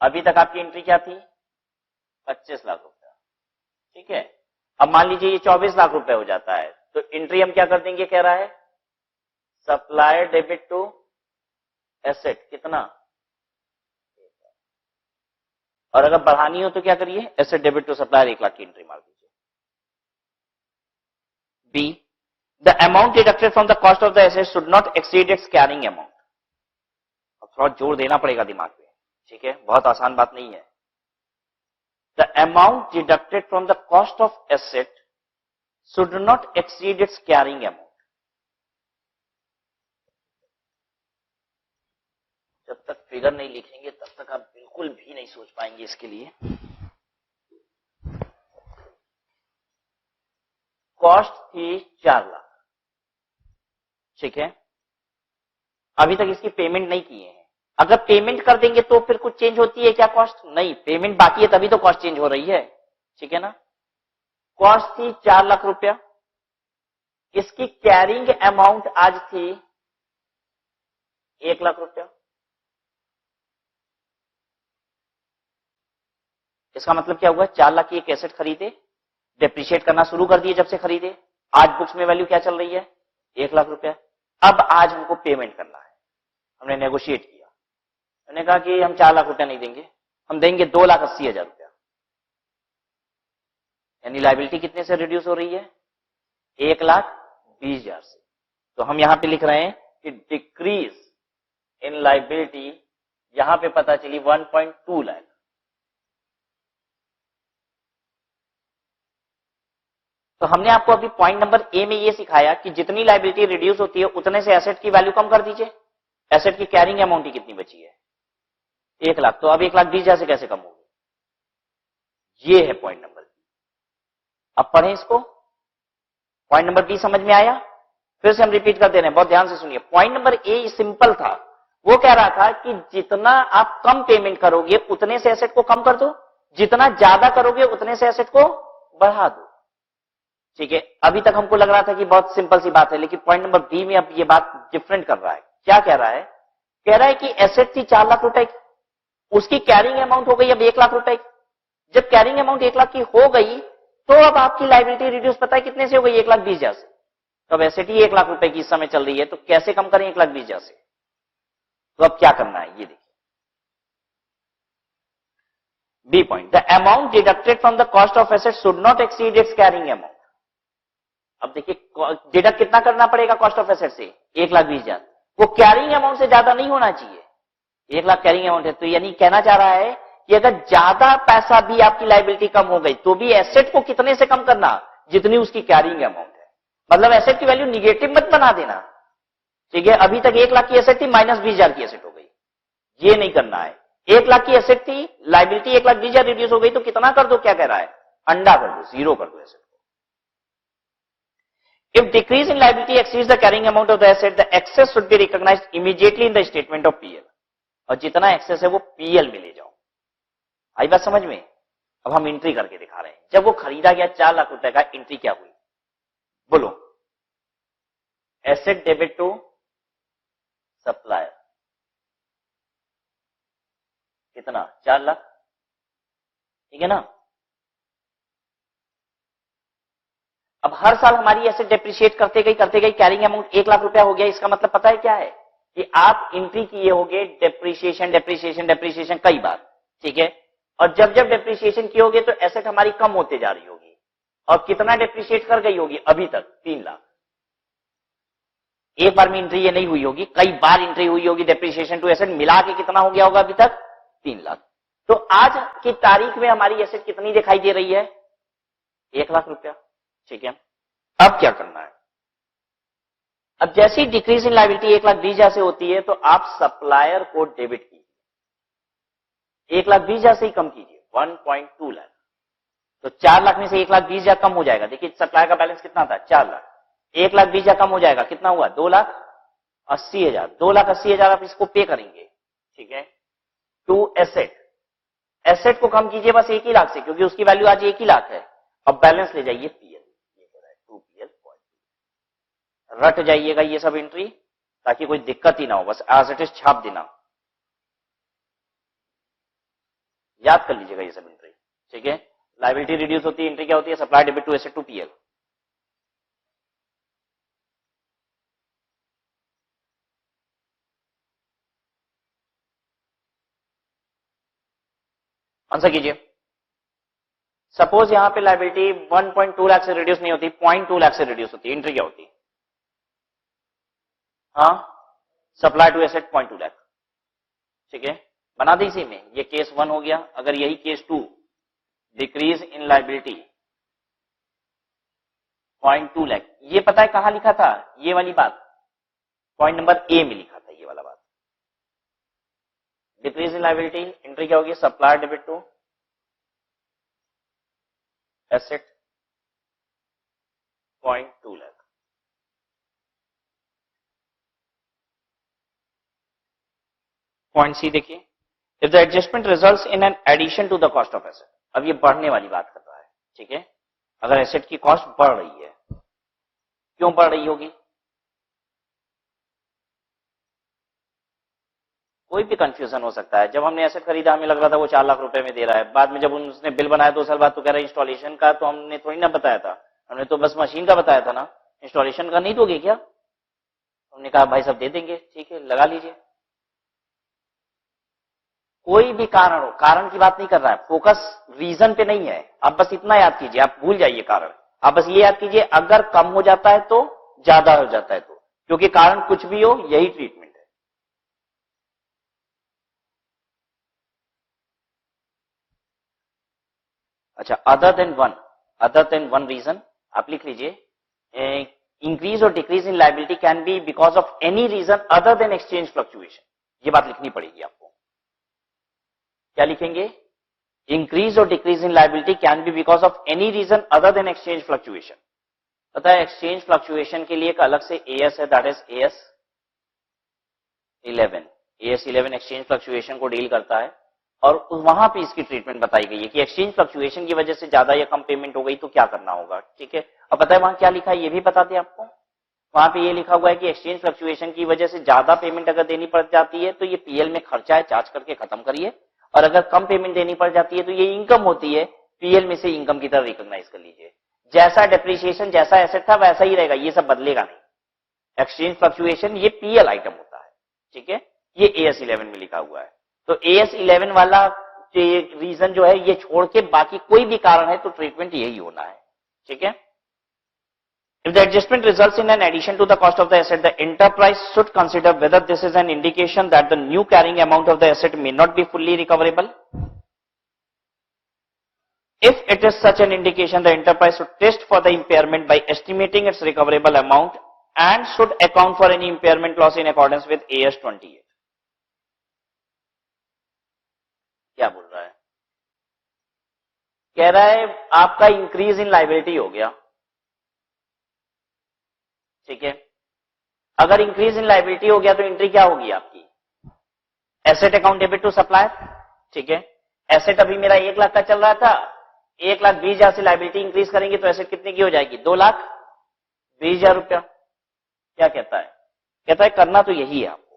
अभी तक आपकी एंट्री क्या थी, 25 लाख रुपया, ठीक है। अब मान लीजिए ये 24 लाख रुपए हो जाता है, तो एंट्री हम क्या कर देंगे, कह रहा है सप्लायर डेबिट टू एसेट कितना, और अगर बढ़ानी हो तो क्या करिए, asset debit to supplier 1 lakh की एंट्री मार दीजिए। B, the amount deducted from the cost of the asset should not exceed its carrying amount. अब थोड़ा जोर देना पड़ेगा दिमाग पे, ठीक है, बहुत आसान बात नहीं है। The amount deducted from the cost of asset should not exceed its carrying amount. जब तक फिगर नहीं लिखेंगे तब तक आप बिल्कुल भी नहीं सोच पाएंगे इसके लिए। कॉस्ट थी 4 लाख, ठीक है, अभी तक इसकी पेमेंट नहीं किए हैं। अगर पेमेंट कर देंगे तो फिर कुछ चेंज होती है क्या कॉस्ट, नहीं, पेमेंट बाकी है तभी तो कॉस्ट चेंज हो रही है, ठीक है ना। कॉस्ट थी 4 लाख रुपया, इसकी कैरिंग अमाउंट आज थी 1 लाख रुपया। इसका मतलब क्या हुआ, 4 लाख की एक एसेट खरीदे, डेप्रिशिएट करना शुरू कर दिए जब से खरीदे, आज बुक्स में वैल्यू क्या चल रही है, 1 लाख रुपया। अब आज हमको पेमेंट करना है, हमने नेगोशिएट किया, हमने कहा कि हम 4 लाख रुपया नहीं देंगे, हम देंगे 2,80,000 रुपया, यानी लायबिलिटी कितने से रिड्यूस हो रही है, 1,20,000 से। तो हम यहां पे लिख रहे हैं कि डिक्रीज इन लायबिलिटी, यहां पे पता चली 1.2 लाख। तो हमने आपको अभी पॉइंट नंबर ए में ये सिखाया कि जितनी लायबिलिटी रिड्यूस होती है उतने से एसेट की वैल्यू कम कर दीजिए। एसेट की कैरिंग अमाउंट ही कितनी बची है, 1 लाख, तो अब 1,20,000 से कैसे कम होगी, ये है पॉइंट नंबर बी। अब पढ़ें इसको, पॉइंट नंबर बी समझ में आया, फिर से हम रिपीट कर दे रहे हैं, बहुत ध्यान से सुनिए। पॉइंट नंबर ए सिंपल था, वो कह रहा था कि जितना आप कम पेमेंट करोगे उतने से एसेट को कम कर दो, जितना ज्यादा करोगे उतने से एसेट को बढ़ा दो, ठीक है। अभी तक हमको लग रहा था कि बहुत सिंपल सी बात है, लेकिन पॉइंट नंबर बी में अब ये बात डिफरेंट कर रहा है। क्या कह रहा है, कह रहा है कि एसेट थी 4 लाख रुपए की, उसकी कैरिंग अमाउंट हो गई अब 1 लाख रुपए की। जब कैरिंग अमाउंट 1 लाख की हो गई तो अब आपकी लायबिलिटी रिड्यूस पता है कितने से हो गई, 1,20,000 से। तो अब एसेट ही 1 लाख रुपए की इस समय चल रही है, तो कैसे कम करें 1,20,000 से, तो अब क्या करना है ये देखिए। B point, the amount deducted from the cost of asset should not exceed its carrying amount. अब देखिए डिडक्ट कितना करना पड़ेगा कॉस्ट ऑफ एसेट से, 1,20,000, वो कैरिंग अमाउंट से ज्यादा नहीं होना चाहिए। 1 लाख कैरिंग अमाउंट है, तो यानी कहना चाह रहा है कि अगर ज्यादा पैसा भी आपकी लायबिलिटी कम हो गई तो भी एसेट को कितने से कम करना, जितनी उसकी कैरिंग अमाउंट है। मतलब एसेट की वैल्यू निगेटिव मत बना देना, ठीक है। अभी तक 1 लाख की एसेट थी, -20,000 की एसेट हो गई, ये नहीं करना है। 1 लाख की एसेट थी, लायबिलिटी 1,20,000 रिड्यूस हो गई, तो कितना कर दो, क्या कह रहा है, अंडा कर दो, 0 कर दो एसेट को। If decrease in liability exceeds the carrying amount of the asset, the excess should be recognized immediately in the statement of PL. और जितना एक्सेस है वो PL में ले जाओ। आई बात समझ में? अब हम एंट्री करके दिखा रहे हैं। जब वो खरीदा गया 4 लाख रुपए का, एंट्री क्या हुई बोलो? एसेट डेबिट टू सप्लायर, कितना? 4 लाख, ठीक है ना? अब हर साल हमारी एसेट डेप्रिशिएट करते गई कैरिंग अमाउंट 1 लाख रुपया हो गया। इसका मतलब पता है क्या है कि आप एंट्री किए होगे डेप्रिशिएशन डेप्रिशिएशन डेप्रिशिएशन कई बार, ठीक है? और जब जब डेप्रिशिएशन किए होगे तो एसेट हमारी कम होते जा रही होगी। और कितना डेप्रिशिएट कर गई होगी अभी तक? 3 लाख। एक बार में एंट्री ये नहीं हुई होगी, कई बार एंट्री हुई होगी। डेप्रिशिएशन टू एसेट मिला के कितना हो गया होगा अभी तक? 3 लाख। तो आज की तारीख में हमारी एसेट कितनी दिखाई दे रही है? 1 लाख रुपया, ठीक है? अब क्या करना है? अब जैसी डिक्रीज इन लायबिलिटी 1,20,000 से होती है तो आप सप्लायर को डेबिट कीजिए। 1,20,000 से ही कम कीजिए, 1.2 लाख। तो 4 लाख में से 1,20,000 कम हो जाएगा। देखिए सप्लायर का बैलेंस कितना था? 4 लाख। 1,20,000 कम हो जाएगा, कितना हुआ? 2,80,000। 2,80,000 आप इसको पे करेंगे, ठीक है? टू एसेट, एसेट को कम कीजिए बस 1 ही लाख से, क्योंकि उसकी वैल्यू आज 1 ही लाख है। अब बैलेंस ले जाइए पीएल, ये कह रहा है 2PL। रट जाइएगा ये सब एंट्री, ताकि कोई दिक्कत ही ना हो, बस एज इट इज छाप देना, याद कर लीजिएगा ये सब एंट्री, ठीक है? लायबिलिटी रिड्यूस होती है, एंट्री क्या होती है? Supply debit to asset to PL. Answer कीजिए। सपोज यहां पे लायबिलिटी 1.2 लाख से रिड्यूस नहीं होती, 0.2 लाख से रिड्यूस होती है, एंट्री क्या होती? हाँ, सप्लाई टू एसेट 0.2 लाख, ठीक है? बना दी इसी में, ये केस 1 हो गया। अगर यही case 2, decrease in liability 0.2 lakh, ये पता है कहां लिखा था? ये वाली बात पॉइंट नंबर ए में लिखा था, ये वाला बात। डिक्रीज इन लायबिलिटी एंट्री क्या होगी? Supplier debit to asset 0.2 lakh. Point C देखिए, if the adjustment results in an addition to the cost of asset. अब ये बढ़ने वाली बात कर रहा है, ठीक है? अगर एसेट की कॉस्ट बढ़ रही है, क्यों बढ़ रही होगी? कोई भी कंफ्यूजन हो सकता है। जब हमने एसेट खरीदा हमें लग रहा था वो 4 लाख रुपए में दे रहा है, बाद में जब उसने बिल बनाया 2 साल बाद तो कह रहा है इंस्टॉलेशन का, तो हमने थोड़ी ना बताया था, हमने तो बस मशीन का बताया था ना, इंस्टॉलेशन का नहीं दोगे क्या? हमने कहा भाई सब दे देंगे, ठीक है लगा लीजिए। कोई भी कारण हो, कारण की बात नहीं कर रहा है, फोकस रीजन पे नहीं है। आप बस इतना याद कीजिए, आप भूल जाइए कारण, आप बस ये याद कीजिए अगर कम हो जाता है तो, ज्यादा हो जाता है तो, क्योंकि कारण कुछ भी हो यही ट्रीटमेंट है। अच्छा, अदर देन वन रीजन आप लिख लीजिए, इंक्रीज और decrease in liability can be because of any reason other than exchange fluctuation. ये बात लिखनी पड़ेगी आपको। क्या लिखेंगे? इंक्रीज और decrease in liability can be because of any reason other than exchange fluctuation. पता है एक्सचेंज फ्लक्चुएशन के लिए एक अलग से एएस है, that is AS11। AS11 exchange fluctuation को डील करता है, और वहां पे इसकी ट्रीटमेंट बताई गई है कि एक्सचेंज फ्लक्चुएशन की वजह से ज्यादा या कम पेमेंट हो गई तो क्या करना होगा, ठीक है? अब पता है वहां क्या लिखा है, ये भी बता दें आपको। वहां पे ये लिखा हुआ है कि एक्सचेंज फ्लक्चुएशन की वजह से ज्यादा पेमेंट अगर देनी पड़ जाती है तो ये पीएल में खर्चा है, चार्ज करके खत्म करिए, और अगर कम पेमेंट देनी पड़ जाती है तो ये इनकम होती है, पीएल में से इनकम की तरह रिकॉग्नाइज कर लीजिए। जैसा डेप्रिसिएशन जैसा एसेट था वैसा ही रहेगा, ये सब बदलेगा नहीं। एक्सचेंज फ्लक्चुएशन ये पीएल आइटम होता है, ठीक है? ये AS11 में लिखा हुआ है। तो AS11 वाला रीजन जो है ये छोड़ के बाकी कोई भी कारण है तो ट्रीटमेंट यही होना है, ठीक है? If the adjustment results in an addition to the cost of the asset, the enterprise should consider whether this is an indication that the new carrying amount of the asset may not be fully recoverable. If it is such an indication, the enterprise should test for the impairment by estimating its recoverable amount and should account for any impairment loss in accordance with AS28. क्या बोल रहा है? कह रहा है आपका increase in liability हो गया, ठीक है? अगर इंक्रीज इन लायबिलिटी हो गया तो एंट्री क्या होगी आपकी? Asset account debit to supplier, ठीक है? एसेट अभी मेरा 1 लाख का चल रहा था, 1,20,000 से लायबिलिटी इंक्रीज करेंगे तो एसेट कितने की हो जाएगी? 2,20,000 रुपया। क्या कहता है? कहता है करना तो यही है आपको,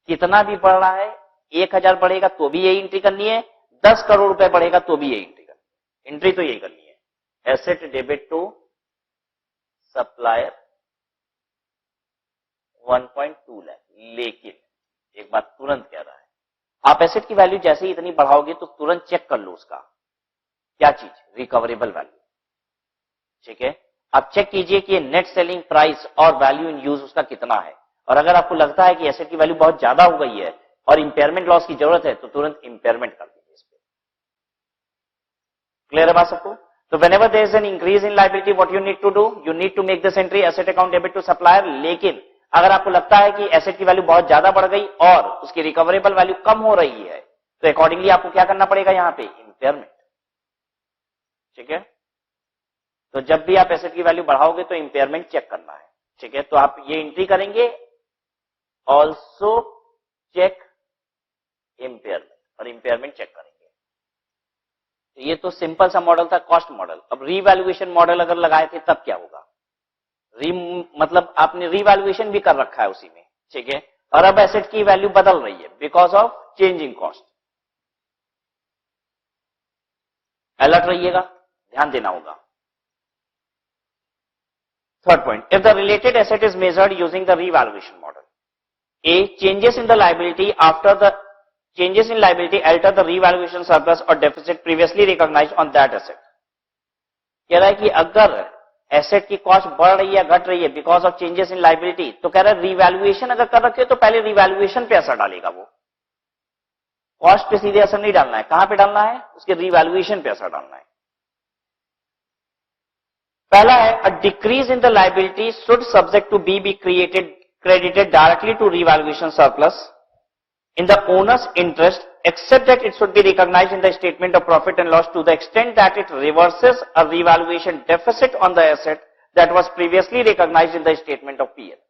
कितना भी बढ़ रहा है, 1,000 बढ़ेगा तो भी यही एंट्री करनी है, 10 करोड़ रुपए बढ़ेगा तो भी यही एंट्री करनी है, एंट्री तो यही करनी है। Asset debit to supplier 1.2 lakh. लेकिन एक बात तुरंत कह रहा है, आप एसेट की वैल्यू जैसे ही इतनी बढ़ाओगे तो तुरंत चेक कर लो उसका क्या चीज, रिकवरेबल वैल्यू। ठीक है, आप चेक कीजिए कि नेट सेलिंग प्राइस और वैल्यू इन यूज उसका कितना है, और अगर आपको लगता है कि एसेट की वैल्यू बहुत ज्यादा हो गई है और इंपेयरमेंट लॉस की जरूरत है तो तुरंत इंपेयरमेंट कर दीजिए इस पे। क्लियर है बात सबको? तो whenever there is an increase in liability, what you need to do? You need to make this entry asset account debit to supplier। लेकिन अगर आपको लगता है कि एसेट की वैल्यू बहुत ज्यादा बढ़ गई और उसकी रिकवरेबल वैल्यू कम हो रही है तो अकॉर्डिंगली आपको क्या करना पड़ेगा यहां पे? इंपेयरमेंट। ठीक है, तो जब भी आप एसेट की वैल्यू बढ़ाओगे तो इंपेयरमेंट चेक करना है। ठीक है, तो आप ये एंट्री करेंगे, ऑल्सो चेक इंपेयरमेंट, और इंपेयरमेंट चेक करेंगे। तो ये तो सिंपल सा मॉडल था, कॉस्ट मॉडल। अब रीवैल्यूएशन मॉडल अगर लगाए थे तब क्या होगा? मतलब आपने रीवैल्यूएशन भी कर रखा है उसी में। ठीक है, और अब एसेट की वैल्यू बदल रही है because of change in cost. Alert रहिएगा, ध्यान देना होगा। Third point, if the related asset is measured using the revaluation model, A changes in the liability after the changes in liability alter the revaluation surplus or deficit previously recognized on that asset। कह रहा है कि अगर asset की cost बढ़ रही है, घट रही है because of changes in liability, तो कह रहा है रिवैल्यूएशन अगर कर रखे हो तो पहले रिवैल्यूएशन पे असर डालेगा, वो कॉस्ट पे सीधे असर नहीं डालना है। कहां पे डालना है? उसके रिवैल्यूएशन पे असर डालना है। पहला है, a decrease in the liability should subject to be credited directly to revaluation surplus in the owner's interest, except that it should be recognized in the statement of profit and loss to the extent that it reverses a revaluation deficit on the asset that was previously recognized in the statement of PL।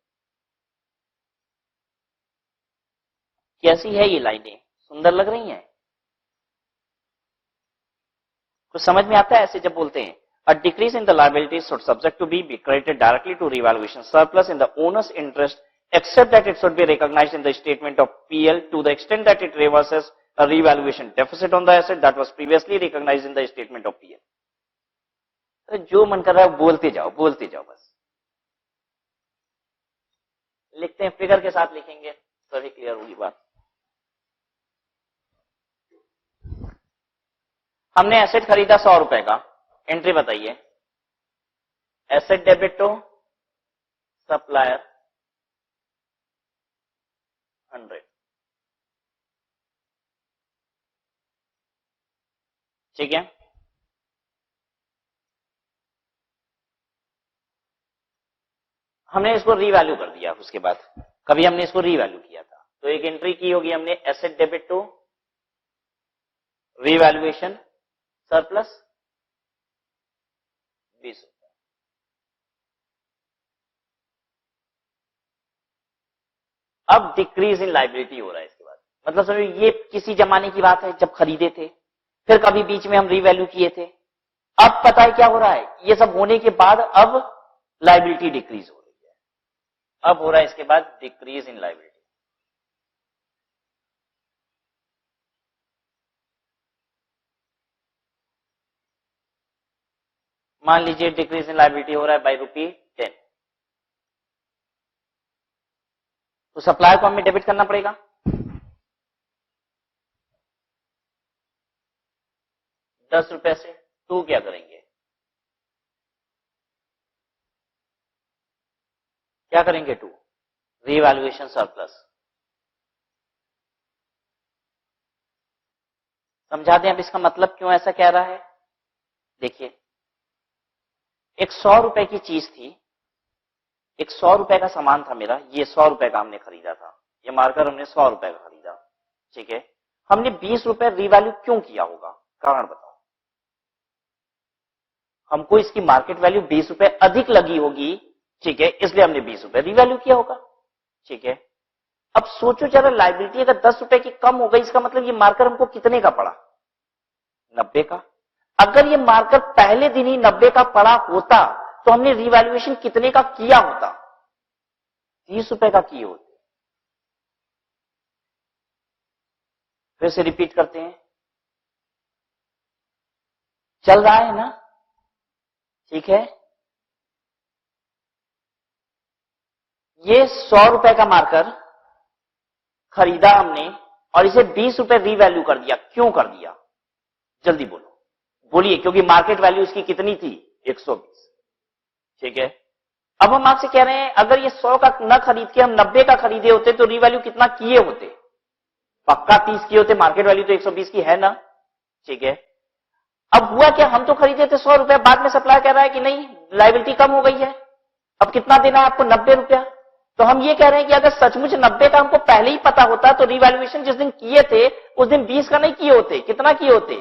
कैसी है ये लाइनें? सुंदर लग रही हैं? कुछ समझ में आता है ऐसे जब बोलते हैं? A decrease in the liabilities should subject to be credited directly to revaluation surplus in the owner's interest, except that it should be recognized in the statement of PL to the extent that it reverses a revaluation deficit on the asset that was previously recognized in the statement of PL। जो मन कर रहा है बोलते जाओ बस। लिखते हैं, फिगर के साथ लिखेंगे तभी क्लियर होगी बात। हमने एसेट खरीदा 100 रुपए का, एंट्री बताइए, एसेट डेबिट टू सप्लायर 100। ठीक है, हमने इसको रीवैल्यू कर दिया। उसके बाद कभी हमने इसको रीवैल्यू किया था तो एक एंट्री की होगी हमने, asset debit to revaluation surplus 20 रुपए। अब डिक्रीज इन लायबिलिटी हो रहा है इसके बाद, मतलब समझो ये किसी जमाने की बात है जब खरीदे थे, फिर कभी बीच में हम रीवैल्यू किए थे। अब पता है क्या हो रहा है? ये सब होने के बाद अब लायबिलिटी डिक्रीज हो रही है। अब हो रहा है इसके बाद डिक्रीज इन लायबिलिटी। मान लीजिए डिक्रीज इन लायबिलिटी हो रहा है बाय ₹10, तो सप्लायर को हमें डेबिट करना पड़ेगा। ₹10 से तो क्या करेंगे? क्या करेंगे? To revaluation surplus. समझा दें अब इसका मतलब क्यों ऐसा कह रहा है। देखिए, एक 100 रुपए की चीज थी, एक 100 रुपए का सामान था मेरा, ये 100 रुपए का हमने खरीदा था, ये मार्कर हमने 100 रुपए का खरीदा। ठीक है, हमने 20 रुपए रीवैल्यू क्यों किया होगा? कारण बताओ। हमको इसकी मार्केट वैल्यू 20 रुपए अधिक लगी होगी, ठीक है, इसलिए हमने 20 रुपए रीवैल्यू किया होगा। ठीक है, अब सोचो जरा, लायबिलिटी अगर 10 रुपए की कम हो गई, इसका मतलब ये मार्कर हमको कितने का पड़ा? 90 का। अगर ये मार्कर पहले दिन ही 90 का पड़ा होता तो हमने रिवैल्यूएशन कितने का किया होता? 30 रुपए का किए होते। फिर से रिपीट करते हैं, चल रहा है ना? ठीक है, ये 100 रुपए का मार्कर खरीदा हमने और इसे 20 रुपए रीवैल्यू कर दिया। क्यों कर दिया? जल्दी बोलो, बोलिए। क्योंकि मार्केट वैल्यू इसकी कितनी थी? 120। ठीक है, अब हम आपसे कह रहे हैं अगर ये 100 का न खरीद के हम 90 का खरीदे होते तो रीवैल्यू कितना किए होते? पक्का 30 किए होते, मार्केट वैल्यू तो 120 की है ना। ठीक है, अब हुआ क्या, हम तो खरीदे थे 100 रुपए, बाद में सप्लाई कह रहा है कि नहीं लायबिलिटी कम हो गई है, अब कितना देना है आपको? 90 रुपया। तो हम ये कह रहे हैं कि अगर सचमुच 90 का हमको पहले ही पता होता तो रिवैल्यूएशन जिस दिन किए थे उस दिन 20 का नहीं किए होते। कितना किए होते?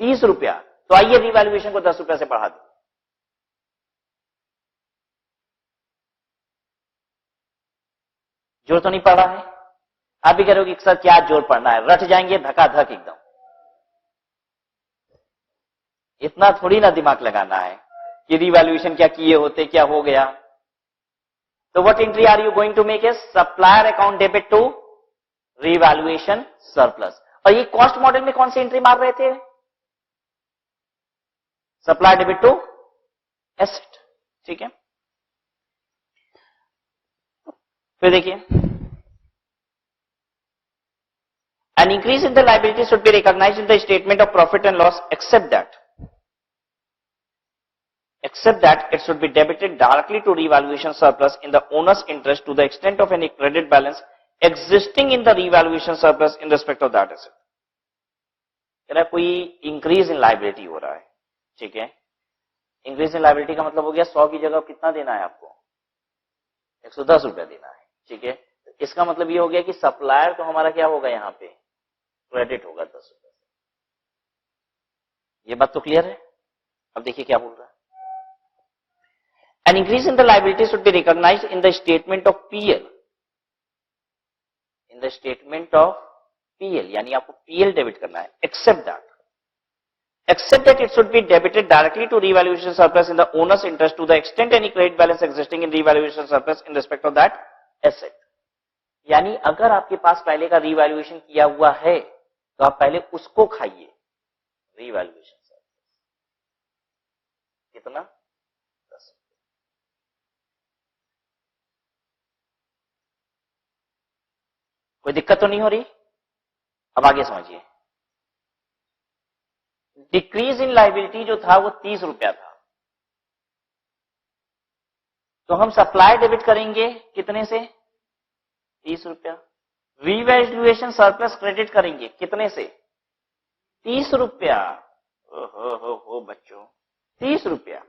30 रुपया। तो आइए रिवैल्यूएशन को 10 रुपया से बढ़ा दें। जोर तो नहीं पड़ रहा है? आप भी कह रहे हो कि सर क्या जोर पड़ना है, रट जाएंगे धकाधक एकदम। इतना थोड़ी ना दिमाग लगाना है कि रिवैल्यूएशन क्या किए होते, क्या हो गया। तो what entry are you going to make? Is supplier account debit to revaluation surplus. और ये कॉस्ट मॉडल में कौन सी एंट्री मार रहे थे? Supplier debit to asset. ठीक है, फिर देखिए, an increase in the liability should be recognised in the statement of profit and loss except that it should be debited directly to revaluation surplus in the owner's interest to the extent of any credit balance existing in the revaluation surplus in respect of that asset. कोई increase in liability हो रहा है। ठीक है, increase in liability का मतलब हो गया 100 की जगह कितना देना है आपको? 110 रुपया देना है। ठीक है, इसका मतलब ये हो गया कि सप्लायर तो हमारा क्या होगा, यहां पे क्रेडिट होगा 10 रुपये। ये बात तो क्लियर है? अब देखिए क्या बोल रहा है। An increase in the liability should be recognized in the statement of PL. In the statement of PL, यानी आपको PL डेबिट करना है। Except that it should be debited directly to revaluation surplus in the owner's interest to the extent any credit balance existing in revaluation surplus in respect of that asset. यानी अगर आपके पास पहले का revaluation किया हुआ है तो आप पहले उसको खाइए। रिवैल्यूएशन सरप्लस कितना? 10। कोई दिक्कत तो नहीं हो रही? अब आगे समझिए। डिक्रीज इन लायबिलिटी जो था वो 30 रुपया था, तो हम सप्लाई डेबिट करेंगे कितने से? 30 रुपया। रिवैल्यूएशन सरप्लस क्रेडिट करेंगे कितने से? 30 रुपया। हो बच्चों, 30 रुपया।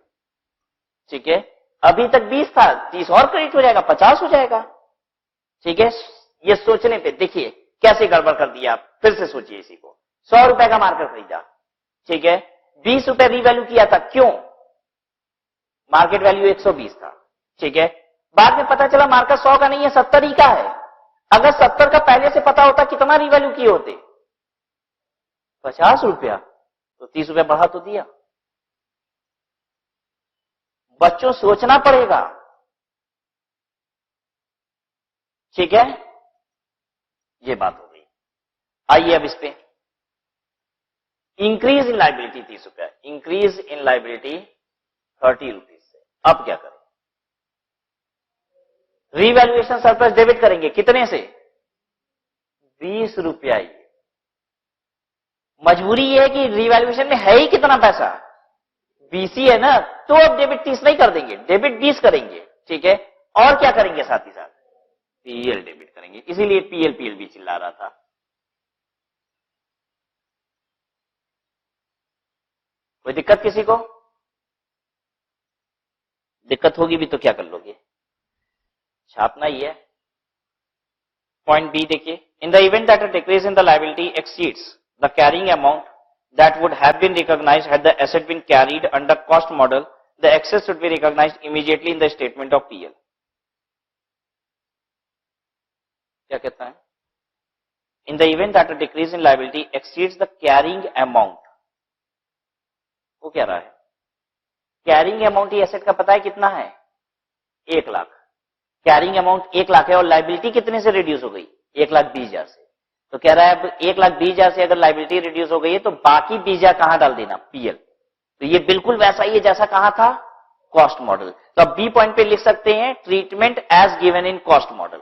ठीक है, अभी तक 20 था, 30 और क्रेडिट हो जाएगा, 50 हो जाएगा। ठीक है, ये सोचने पे देखिए कैसे गड़बड़ कर दिया आप। फिर से सोचिए इसी को। 100 रुपए का मार्कर खरीदा, ठीक है, 20 रुपए रीवैल्यू किया था। क्यों? मार्केट वैल्यू 120 था। ठीक है, बाद में पता चला मार्कर 100 का नहीं है, 70 ही का है। अगर 70 का पहले से पता होता कितना रीवैल्यू किए होते? 50 रुपया। तो 30 रुपया बढ़ा तो दिया। बच्चों सोचना पड़ेगा। ठीक है, ये बात हो गई। आइए अब इस पे इंक्रीज इन लायबिलिटी 30 रुपया, इंक्रीज इन लायबिलिटी 30 रुपीज से। अब क्या करें? रिवैल्यूएशन सरप्लस डेबिट करेंगे कितने से? 20 रुपया। ही मजबूरी ये है कि रिवैल्यूएशन में है ही कितना पैसा? 20 ही है ना, तो अब डेबिट 30 नहीं कर देंगे, डेबिट 20 करेंगे। ठीक है, और क्या करेंगे साथ ही साथ? पीएल डेबिट करेंगे। इसीलिए पीएल पीएल भी चिल्ला रहा था। कोई दिक्कत किसी को? दिक्कत होगी भी तो क्या कर लोगे? छापना ही है। पॉइंट बी देखिए, in the event that a decrease in the liability exceeds the carrying amount that would have been recognized had the asset been carried under cost model, the excess should be recognized immediately in the statement of PL. क्या कहता है? In the event that a decrease in liability exceeds the carrying amount, वो कह रहा है carrying amount ये asset का पता है कितना है 1 लाख। कैरिंग अमाउंट 1 लाख है और लाइबिलिटी कितने से रिड्यूस हो गई 1,20,000 से। तो कह रहा है अब 1,20,000 से अगर लाइबिलिटी रिड्यूस हो गई है तो बाकी 20,000 कहां डाल देना पीएल। तो ये बिल्कुल वैसा ही है जैसा कहा था कॉस्ट मॉडल। तो अब बी पॉइंट पे लिख सकते हैं treatment as given in cost model.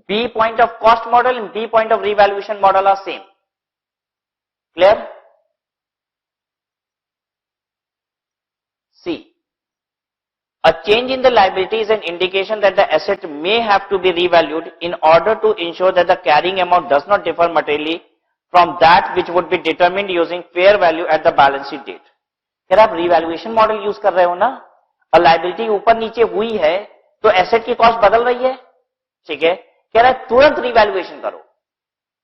B point of cost model and B point of revaluation model are same. Clear? C. A change in the liability is an indication that the asset may have to be revalued in order to ensure that the carrying amount does not differ materially from that which would be determined using fair value at the balance sheet date. अगर आप revaluation model use कर रहे हो ना और liability ऊपर नीचे हुई है तो एसेट की कॉस्ट बदल रही है, ठीक है। कह रहा है तुरंत रिवैल्यूएशन करो,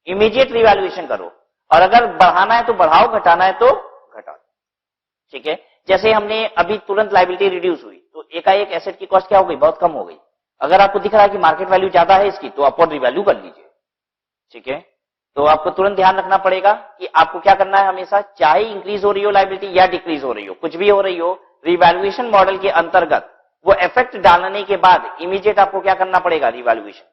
इमीडिएट रिवैल्यूएशन करो, और अगर बढ़ाना है तो बढ़ाओ, घटाना है तो घटाओ, ठीक है। जैसे हमने अभी तुरंत लाइबिलिटी रिड्यूस हुई तो एकाएक एसेट की कॉस्ट क्या हो गई, बहुत कम हो गई। अगर आपको दिख रहा है कि मार्केट वैल्यू ज्यादा है इसकी तो अपवर्ड रिवैल्यू कर लीजिए, ठीक है। तो आपको तुरंत ध्यान रखना पड़ेगा कि आपको क्या करना है, हमेशा चाहे इंक्रीज हो रही हो लाइबिलिटी या डिक्रीज हो रही हो, कुछ भी हो रही हो, रिवैल्यूएशन मॉडल के अंतर्गत वो इफेक्ट डालने के बाद इमीडिएट आपको क्या करना पड़ेगा, revaluation.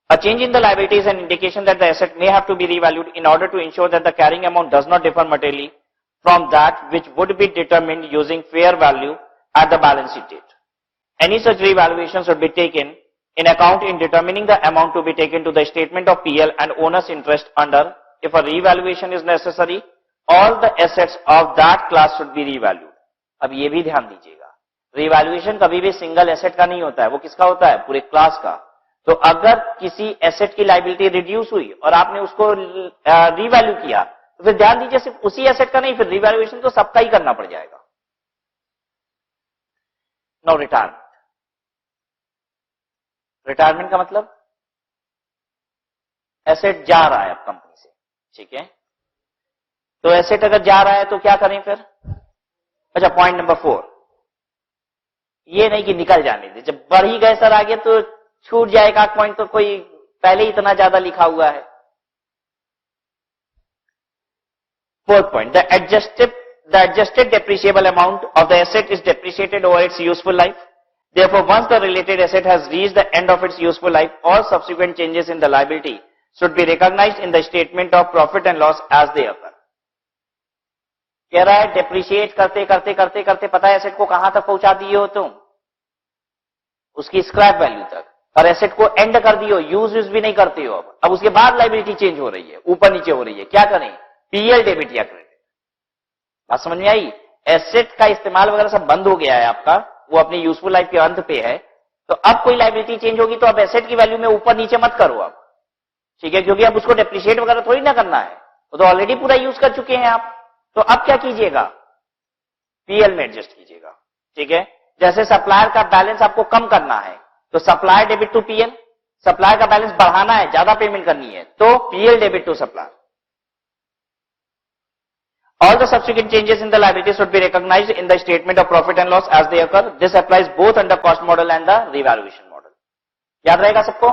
A change in the liability is an indication that the asset may have to be revalued in order to ensure that the carrying amount does not differ materially from that which would be determined using fair value at the balance sheet date. Any such revaluation should be taken in account in determining the amount to be taken to the statement of PL and owner's interest under. If a revaluation is necessary, all the assets of that class should be revalued. अब ये भी ध्यान दीजिएगा, revaluation कभी भी single asset का नहीं होता है, वो किसका होता है, पूरे क्लास का। तो अगर किसी एसेट की लाइबिलिटी रिड्यूस हुई और आपने उसको रिवैल्यू किया तो फिर ध्यान दीजिए सिर्फ उसी एसेट का नहीं, फिर रिवैल्यूएशन तो सबका ही करना पड़ जाएगा। Now retirement. रिटायरमेंट का मतलब एसेट जा रहा है अब कंपनी से, ठीक है। तो एसेट अगर जा रहा है तो क्या करें फिर। अच्छा, पॉइंट नंबर 4, ये नहीं कि निकल जाने दे, जब बढ़ ही गए सर आगे तो छूट जाएगा पॉइंट, तो कोई पहले ही इतना ज्यादा लिखा हुआ है। 4th point, the adjusted depreciable amount of the asset is depreciated over its useful life. Therefore, once the related asset has reached the end of its useful life, all subsequent changes in the liability should be recognized in the statement of profit and loss as they occur. कह रहा है depreciate करते करते करते करते पता है asset को कहां तक पहुंचा दिए हो तुम, उसकी स्क्रैप वैल्यू तक, और एसेट को एंड कर दियो, यूज भी नहीं करते हो। अब उसके बाद लाइबिलिटी चेंज हो रही है, ऊपर नीचे हो रही है, क्या करें, पीएल डेबिट या क्रेडिट। बात समझ में आई। एसेट का इस्तेमाल वगैरह सब बंद हो गया है आपका, वो अपनी यूजफुल लाइफ के अंत पे है। तो अब कोई लाइबिलिटी चेंज होगी तो अब एसेट की वैल्यू में ऊपर नीचे मत करो अब, ठीक है, क्योंकि अब उसको डेप्रिशिएट वगैरह थोड़ी ना करना है, वो तो ऑलरेडी पूरा यूज कर चुके हैं आप। तो अब क्या कीजिएगा, पीएल में एडजस्ट कीजिएगा, ठीक है। जैसे सप्लायर का बैलेंस आपको कम करना है तो supplier debit to PL, supplier का बैलेंस बढ़ाना है, ज्यादा पेमेंट करनी है तो PL debit to supplier. All the subsequent changes in the liability should be recognized in the statement of profit and loss as they occur. This applies both under cost model and the revaluation model. याद रहेगा सबको।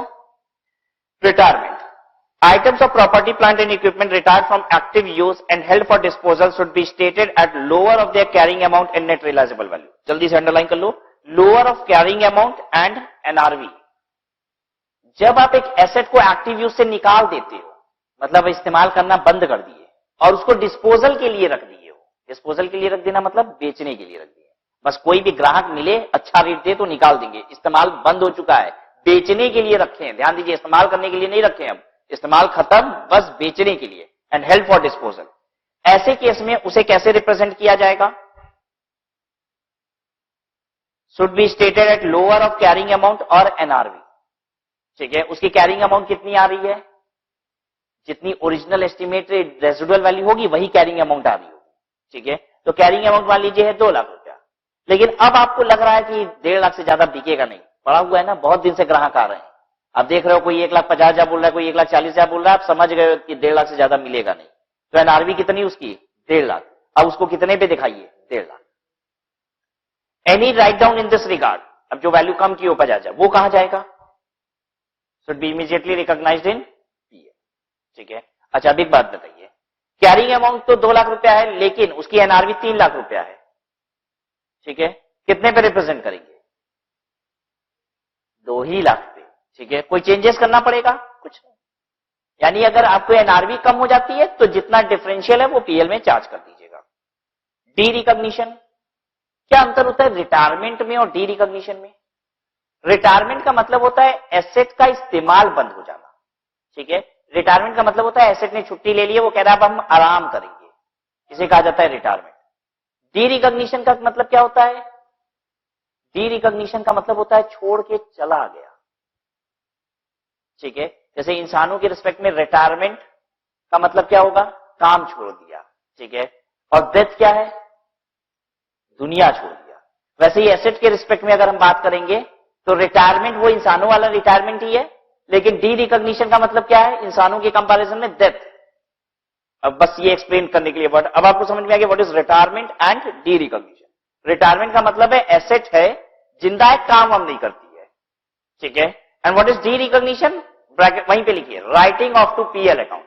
Retirement. Items of property, plant and equipment retired from active use and held for disposal should be stated at lower of their carrying amount and net realizable value. जल्दी से underline कर लो, lower of carrying amount and NRV. जब आप एक asset को active use से निकाल देते हो, मतलब इस्तेमाल करना बंद कर दिए और उसको डिस्पोजल के लिए रख दिए हो, डिस्पोजल के लिए रख देना मतलब बेचने के लिए रख दिए, बस कोई भी ग्राहक मिले अच्छा रेट दे तो निकाल देंगे, इस्तेमाल बंद हो चुका है, बेचने के लिए रखे हैं, ध्यान दीजिए, इस्तेमाल करने के लिए नहीं रखे हैं, अब इस्तेमाल खत्म, बस बेचने के लिए, एंड हेल्ड फॉर डिस्पोजल। ऐसे केस में उसे कैसे रिप्रेजेंट किया जाएगा, should be stated at lower of carrying amount और एनआरवी, ठीक है। उसकी कैरिंग अमाउंट कितनी आ रही है, जितनी ओरिजिनल एस्टिमेटेड रेजिडुअल वैल्यू होगी वही कैरिंग अमाउंट आ रही होगी, ठीक है। तो कैरिंग अमाउंट मान लीजिए है 2 लाख रुपया, लेकिन अब आपको लग रहा है कि 1.5 लाख से ज्यादा बिकेगा नहीं, पड़ा हुआ है ना, बहुत दिन से ग्राहक आ रहे हैं, आप देख रहे हो कोई 1,50,000 बोल रहा है, कोई 1,40,000 बोल रहा है, आप समझ गए कि 1.5 लाख से ज्यादा मिलेगा नहीं। तो एनआरवी कितनी उसकी, 1.5 लाख। अब उसको कितने पे दिखाइए, 1.5 lakh. Any write down in this regard अब जो वैल्यू कम की उपज आ जाए वो कहां जाएगा? Should be immediately recognised in PL. ठीक है। अच्छा अब एक बात बताइए, कैरिंग अमाउंट तो 2 लाख रुपया है लेकिन उसकी एनआरवी 3 लाख रुपया है। ठीक है, कितने पे रिप्रेजेंट करेंगे? 2 ही लाख पे। ठीक है, कोई चेंजेस करना पड़ेगा? कुछ नहीं। यानी अगर आपको एनआरवी कम हो जाती है तो जितना डिफरेंशियल है वो पीएल में चार्ज कर दीजिएगा। डी रिकॉग्निशन, क्या अंतर होता है रिटायरमेंट में और डी रिकॉग्निशन में? रिटायरमेंट का मतलब होता है एसेट का इस्तेमाल बंद हो जाना। ठीक है, रिटायरमेंट का मतलब होता है एसेट ने छुट्टी ले ली है, वो कह रहा है अब हम आराम करेंगे, इसे कहा जाता है रिटायरमेंट। डी रिकॉग्निशन का मतलब क्या होता है? डी रिकॉग्निशन का मतलब होता है छोड़ के चला गया। ठीक है, जैसे इंसानों के रिस्पेक्ट में रिटायरमेंट का मतलब क्या होगा? काम छोड़ दिया। ठीक है, और डेथ क्या है? दुनिया छोड़ दिया। वैसे ही एसेट के रिस्पेक्ट में अगर हम बात करेंगे तो रिटायरमेंट वो इंसानों वाला रिटायरमेंट ही है, लेकिन डी रिकॉग्निशन का मतलब क्या है? इंसानों के कंपैरिजन में डेथ। अब बस ये एक्सप्लेन करने के लिए वर्ड, अब आपको समझ में आ गया what is retirement and D recognition. Retirement का मतलब है एसेट है, जिंदा है, काम हम नहीं करती है। ठीक है, and what is derecognition? Bracket वहीं पे लिखिए, writing off to PL account.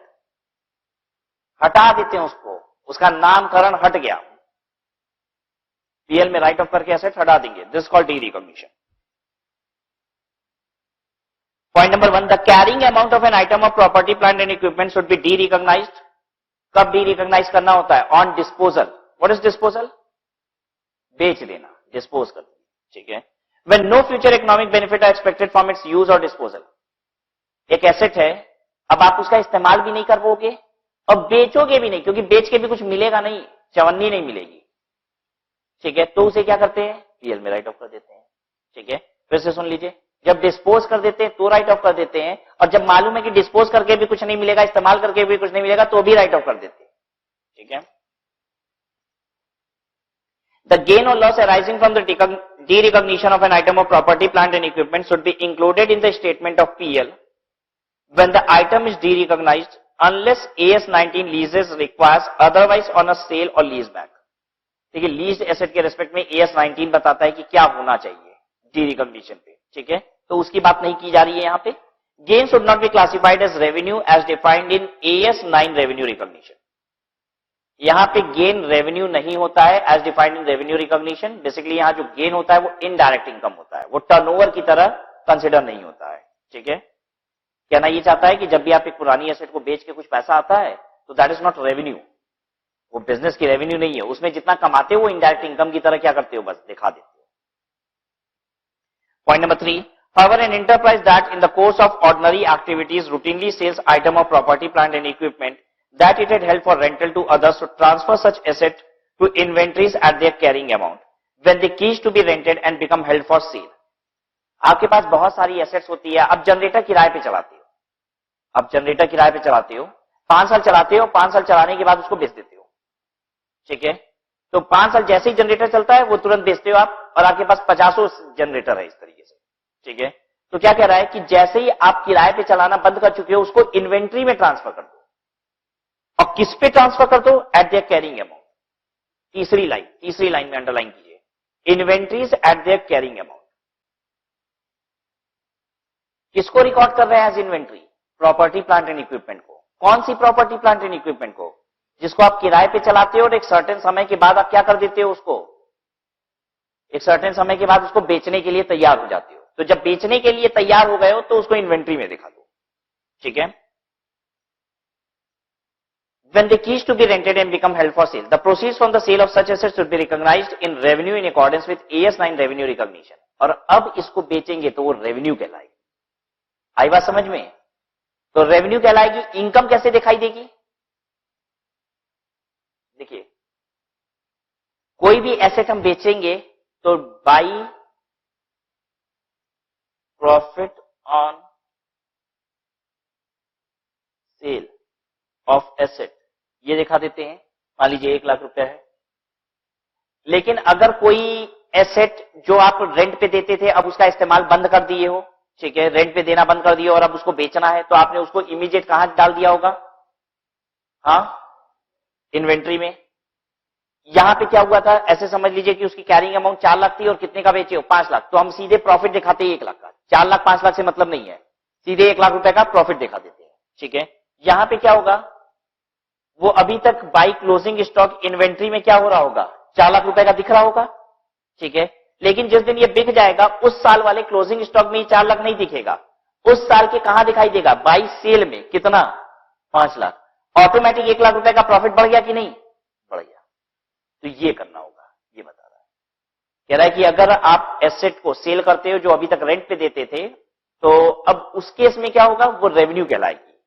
हटा देते हैं उसको, उसका नामकरण हट गया, पीएल में राइट ऑफ करके एसेट हटा देंगे, this called derecognition. Point number 1, the carrying amount of an item of property plant and equipment should be derecognised. कब डी रिकॉग्नाइज करना होता है? On disposal. What is disposal? बेच देना, dispose कर देना। ठीक है, when no future economic benefit are expected from its use or disposal. एक एसेट है, अब आप उसका इस्तेमाल भी नहीं कर पाओगे और बेचोगे भी नहीं, क्योंकि बेच के भी कुछ मिलेगा नहीं, चवन्नी नहीं मिलेगी। ठीक है, तो उसे क्या करते हैं? पीएल में राइट ऑफ कर देते हैं। ठीक है, फिर से सुन लीजिए, जब डिस्पोज कर देते हैं तो राइट ऑफ कर देते हैं, और जब मालूम है कि डिस्पोज करके भी कुछ नहीं मिलेगा, इस्तेमाल करके भी कुछ नहीं मिलेगा, तो भी राइट ऑफ कर देते हैं। ठीक है, the gain or loss arising from the derecognition of an item of property plant and equipment should be included in the statement of PL when the item is derecognised unless AS 19 leases requires otherwise on a sale or lease back. ठीक है, lease asset के respect में AS 19 बताता है कि क्या होना चाहिए डी रिकॉग्निशन पे। ठीक है, तो उसकी बात नहीं की जा रही है यहां पे। Gain should not be classified as revenue as defined in AS 9 revenue recognition. यहां पे गेन रेवेन्यू नहीं होता है as defined in revenue recognition. Basically यहां जो गेन होता है वो इनडायरेक्ट इनकम होता है, वो टर्नओवर की तरह कंसिडर नहीं होता है। ठीक है, कहना ये चाहता है कि जब भी आप एक पुरानी एसेट को बेच के कुछ पैसा आता है तो दैट इज नॉट रेवेन्यू, वो बिजनेस की रेवेन्यू नहीं है, उसमें जितना कमाते हो वो इनडायरेक्ट इनकम की तरह क्या करते हो? बस दिखा देते हो। Point number 3, however an enterprise that in the course of ordinary activities routinely sells item of property plant and equipment that it had held for rental to others to transfer such asset to inventories at their carrying amount when they cease to be rented and become held for sale। आपके पास बहुत सारी assets होती है, अब generator किराए पे चलाते हो, अब जनरेटर किराए पे चलाते हो, 5 साल चलाते हो, 5 साल चलाने के बाद उसको बेच देते हो। ठीक है, तो 5 साल जैसे ही जनरेटर चलता है वो तुरंत बेचते हो आप, और आपके पास 50 जनरेटर है इस तरीके से। ठीक है, तो क्या कह रहा है कि जैसे ही आप किराए पे चलाना बंद कर चुके हो उसको इन्वेंट्री में ट्रांसफर कर दो, और किस पे ट्रांसफर कर दो? At their carrying amount. तीसरी लाइन में अंडरलाइन कीजिए, inventories at their carrying amount. किसको रिकॉर्ड कर रहे हैं as inventory? Property plant and equipment को। कौन सी प्रॉपर्टी प्लांट एंड इक्विपमेंट को? जिसको आप किराए पे चलाते हो और एक सर्टेन समय के बाद आप क्या कर देते हो? उसको एक सर्टेन समय के बाद उसको बेचने के लिए तैयार हो जाते हो। तो जब बेचने के लिए तैयार हो गए हो तो उसको इन्वेंट्री में दिखा दो। ठीक है, when they cease to be rented and become held for sale, the proceeds from the sale of such assets should be recognized in revenue in accordance with AS 9 revenue recognition। और अब इसको बेचेंगे तो वो रेवेन्यू कहलाएगी। आई बात समझ में? तो रेवेन्यू कहलाएगी। इनकम कैसे दिखाई देगी? देखिए, कोई भी एसेट हम बेचेंगे तो by profit on sale of asset ये दिखा देते हैं। मान लीजिए 1 लाख रुपया है, लेकिन अगर कोई एसेट जो आप रेंट पे देते थे अब उसका इस्तेमाल बंद कर दिए हो, ठीक है, रेंट पे देना बंद कर दिए और अब उसको बेचना है, तो आपने उसको इमीडिएट कहां डाल दिया होगा? हाँ, इन्वेंट्री में। यहां पे क्या हुआ था, ऐसे समझ लीजिए कि उसकी कैरिंग अमाउंट 4 लाख थी और कितने का बेचे हो 5 लाख, तो हम सीधे प्रॉफिट दिखाते हैं 1 लाख का। 4 लाख 5 लाख से मतलब नहीं है, सीधे 1 लाख रुपए का प्रॉफिट दिखा देते हैं। ठीक है, यहां पे क्या होगा, वो अभी तक बाई क्लोजिंग स्टॉक इन्वेंट्री में क्या हो रहा होगा, 4 लाख रुपए का दिख रहा होगा। ठीक है, लेकिन जिस दिन ये बिक जाएगा उस साल वाले क्लोजिंग स्टॉक में 4 लाख नहीं दिखेगा, उस साल के कहां दिखाई देगा, बाई सेल में कितना, 5 लाख। ऑटोमेटिक 1 लाख रुपए का प्रॉफिट बढ़ गया कि नहीं, बढ़ गया। तो ये करना होगा, ये बता रहा है। कह रहा है कि अगर आप एसेट को सेल करते हो जो अभी तक रेंट पे देते थे, तो अब उस केस में क्या होगा, वो रेवेन्यू कहलाएगी।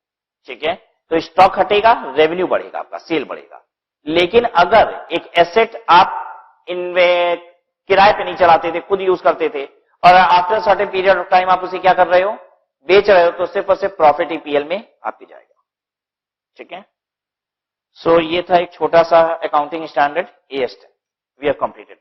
ठीक है, तो स्टॉक हटेगा, रेवेन्यू बढ़ेगा, आपका सेल बढ़ेगा। लेकिन अगर एक एसेट आप इनमें किराए पे नहीं चलाते थे, खुद यूज करते थे, और after certain period of time आप उसे क्या कर रहे हो, बेच रहे हो, तो सिर्फ और सिर्फ प्रॉफिट ईपीएल में आपके जाएगा। ठीक है, सो ये था एक छोटा सा accounting standard AS10, we have completed.